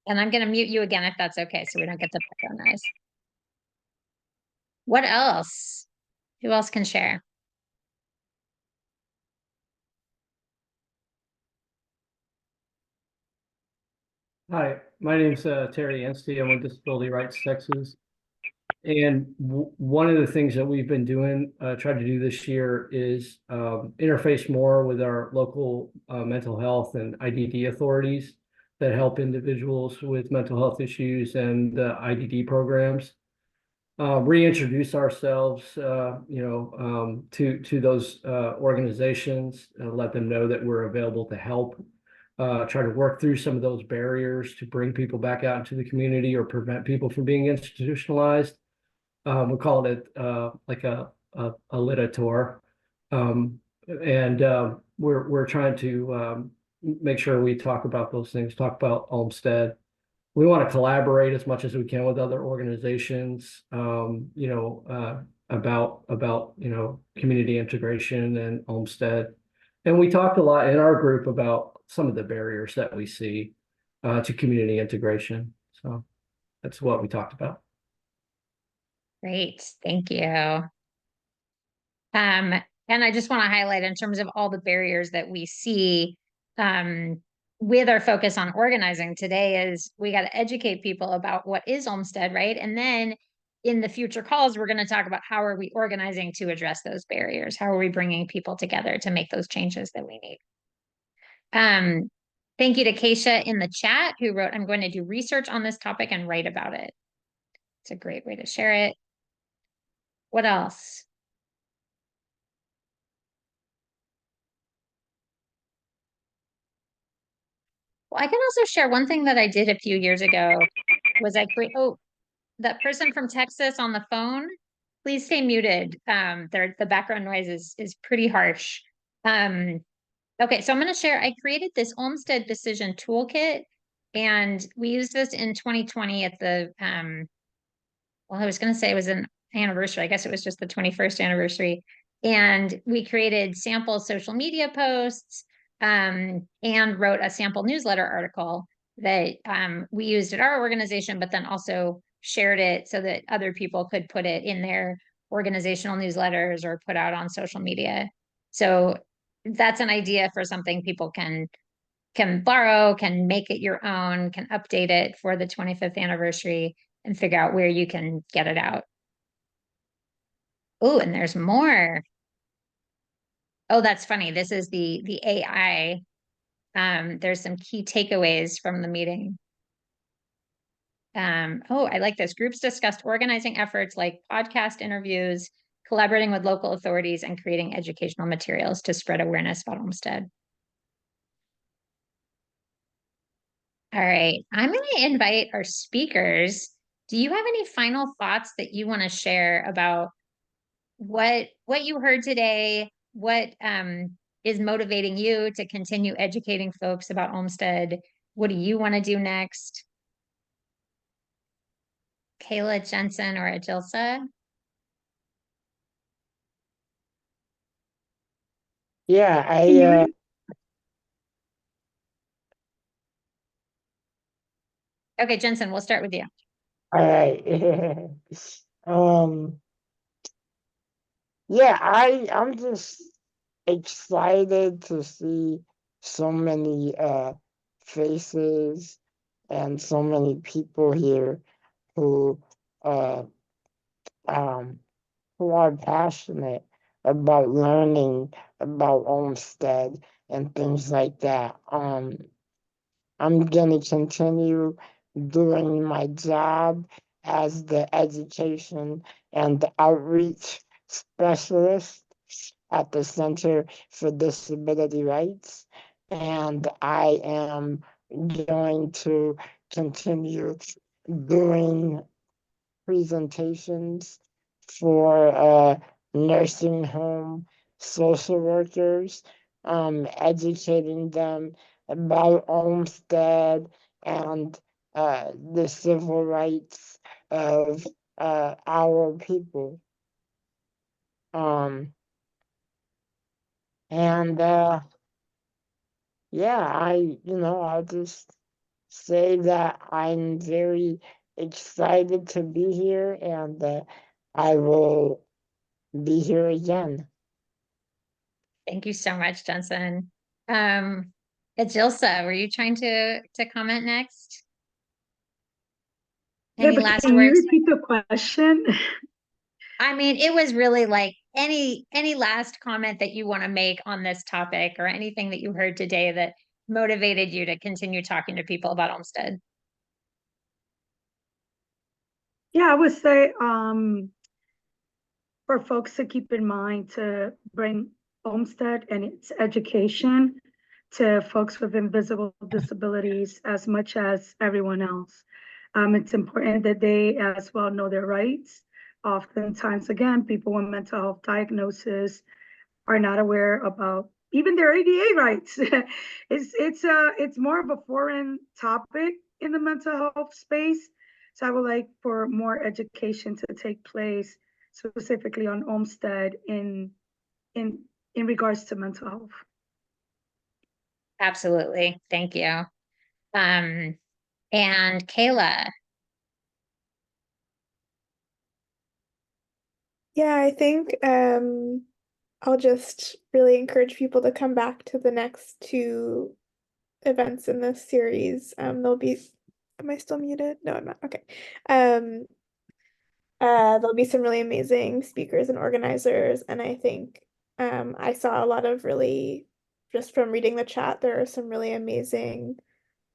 And I'm going to mute you again if that's okay, so we don't get the background noise. What else? Who else can share? Hi, my name's Terry Anstey. I'm with Disability Rights Texas. And one of the things that we've been doing, tried to do this year is interface more with our local mental health and IDD authorities that help individuals with mental health issues and IDD programs. Reintroduce ourselves, to those organizations, let them know that we're available to help. Try to work through some of those barriers to bring people back out into the community or prevent people from being institutionalized. We call it like a LITA tour. We're trying to make sure we talk about those things, talk about Olmstead. We want to collaborate as much as we can with other organizations, about community integration and Olmstead. And we talked a lot in our group about some of the barriers that we see to community integration. So that's what we talked about. Great, thank you. And I just want to highlight in terms of all the barriers that we see, with our focus on organizing today is we got to educate people about what is Olmstead, right? And then in the future calls, we're going to talk about how are we organizing to address those barriers? How are we bringing people together to make those changes that we need? Thank you to Keisha in the chat who wrote, I'm going to do research on this topic and write about it. It's a great way to share it. What else? Well, I can also share one thing that I did a few years ago was that person from Texas on the phone, please stay muted. The background noise is pretty harsh. Okay, so I'm going to share, I created this Olmstead decision toolkit and we used this in 2020 at the, well, I was going to say it was an anniversary. I guess it was just the 21st anniversary. And we created sample social media posts, and wrote a sample newsletter article that we used at our organization, but then also shared it so that other people could put it in their organizational newsletters or put out on social media. So that's an idea for something people can borrow, can make it your own, can update it for the 25th anniversary and figure out where you can get it out. Oh, and there's more. Oh, that's funny. This is the AI. There's some key takeaways from the meeting. Oh, I like this. Groups discussed organizing efforts like podcast interviews, collaborating with local authorities, and creating educational materials to spread awareness about Olmstead. All right, I'm going to invite our speakers. Do you have any final thoughts that you want to share about what you heard today? What is motivating you to continue educating folks about Olmstead? What do you want to do next? Kayla, Jensen, or Allilsa? Yeah, Can you Okay, Jensen, we'll start with you. all right. Yeah, I'm just excited to see so many faces and so many people here who uh who are passionate about learning about Olmstead and things like that. I'm gonna continue doing my job as the education and the outreach specialist at the Center for Disability Rights. And I am going to continue doing presentations for nursing home social workers, educating them about Olmstead and the civil rights of our people. Um, and yeah, I'll just say that I'm very excited to be here and I will be here again. Thank you so much, Jensen. Allilsa, were you trying to comment next? Yeah, Any but last can you words? repeat the question? I mean, it was really like any last comment that you want to make on this topic or anything that you heard today that motivated you to continue talking to people about Olmstead. Yeah, I would say for folks to keep in mind to bring Olmstead and its education to folks with invisible disabilities as much as everyone else. It's important that they as well know their rights. Oftentimes, again, people with mental health diagnosis are not aware about even their ADA rights. It's more of a foreign topic in the mental health space. So I would like for more education to take place specifically on Olmstead in regards to mental health. Absolutely. Thank you. And Kayla. Yeah, I think I'll just really encourage people to come back to the next two events in this series. There'll be, am I still muted? No, I'm not. Okay. There'll be some really amazing speakers and organizers, and I think I saw a lot of really, just from reading the chat, there are some really amazing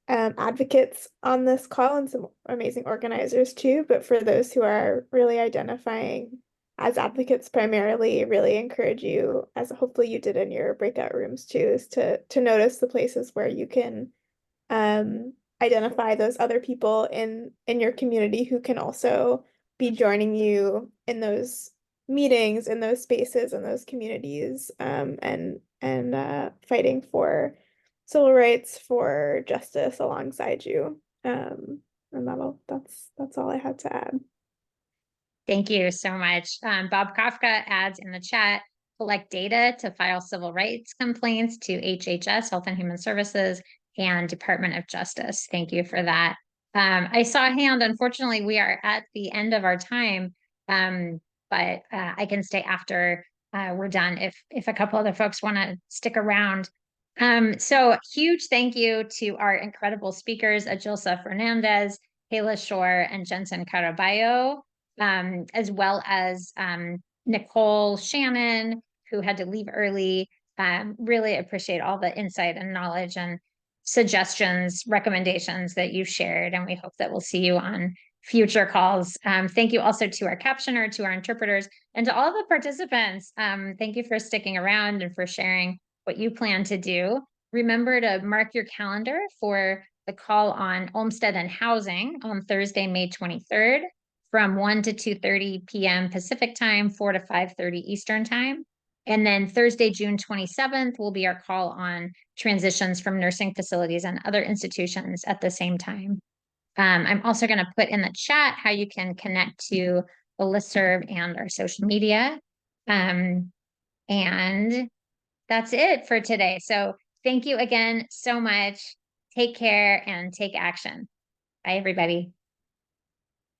advocates on this call and some amazing organizers too. But for those who are really identifying as advocates primarily, really encourage you, as hopefully you did in your breakout rooms too, is to notice the places where you can identify those other people in your community who can also be joining you in those meetings, in those spaces, in those communities, and fighting for civil rights, for justice alongside you. And that's all I had to add. Thank you so much. Bob Kafka adds in the chat, collect data to file civil rights complaints to HHS, Health and Human Services, and Department of Justice. Thank you for that. I saw a hand. Unfortunately, we are at the end of our time, but I can stay after we're done if a couple other folks want to stick around. So huge thank you to our incredible speakers, Allilsa Fernandez, Kayla Shore, and Jensen Caraballo. As well as Nicole, Shannon, who had to leave early. Really appreciate all the insight and knowledge and suggestions, recommendations that you shared, and we hope that we'll see you on future calls. Thank you also to our captioner, to our interpreters, and to all the participants. Thank you for sticking around and for sharing what you plan to do. Remember to mark your calendar for the call on Olmstead and housing on Thursday, May 23rd. From 1 to 2:30 p.m. Pacific time, 4 to 5:30 Eastern time. And then Thursday, June 27th will be our call on transitions from nursing facilities and other institutions at the same time. I'm also going to put in the chat how you can connect to the listserv and our social media. And that's it for today. So thank you again so much. Take care and take action. Bye, everybody.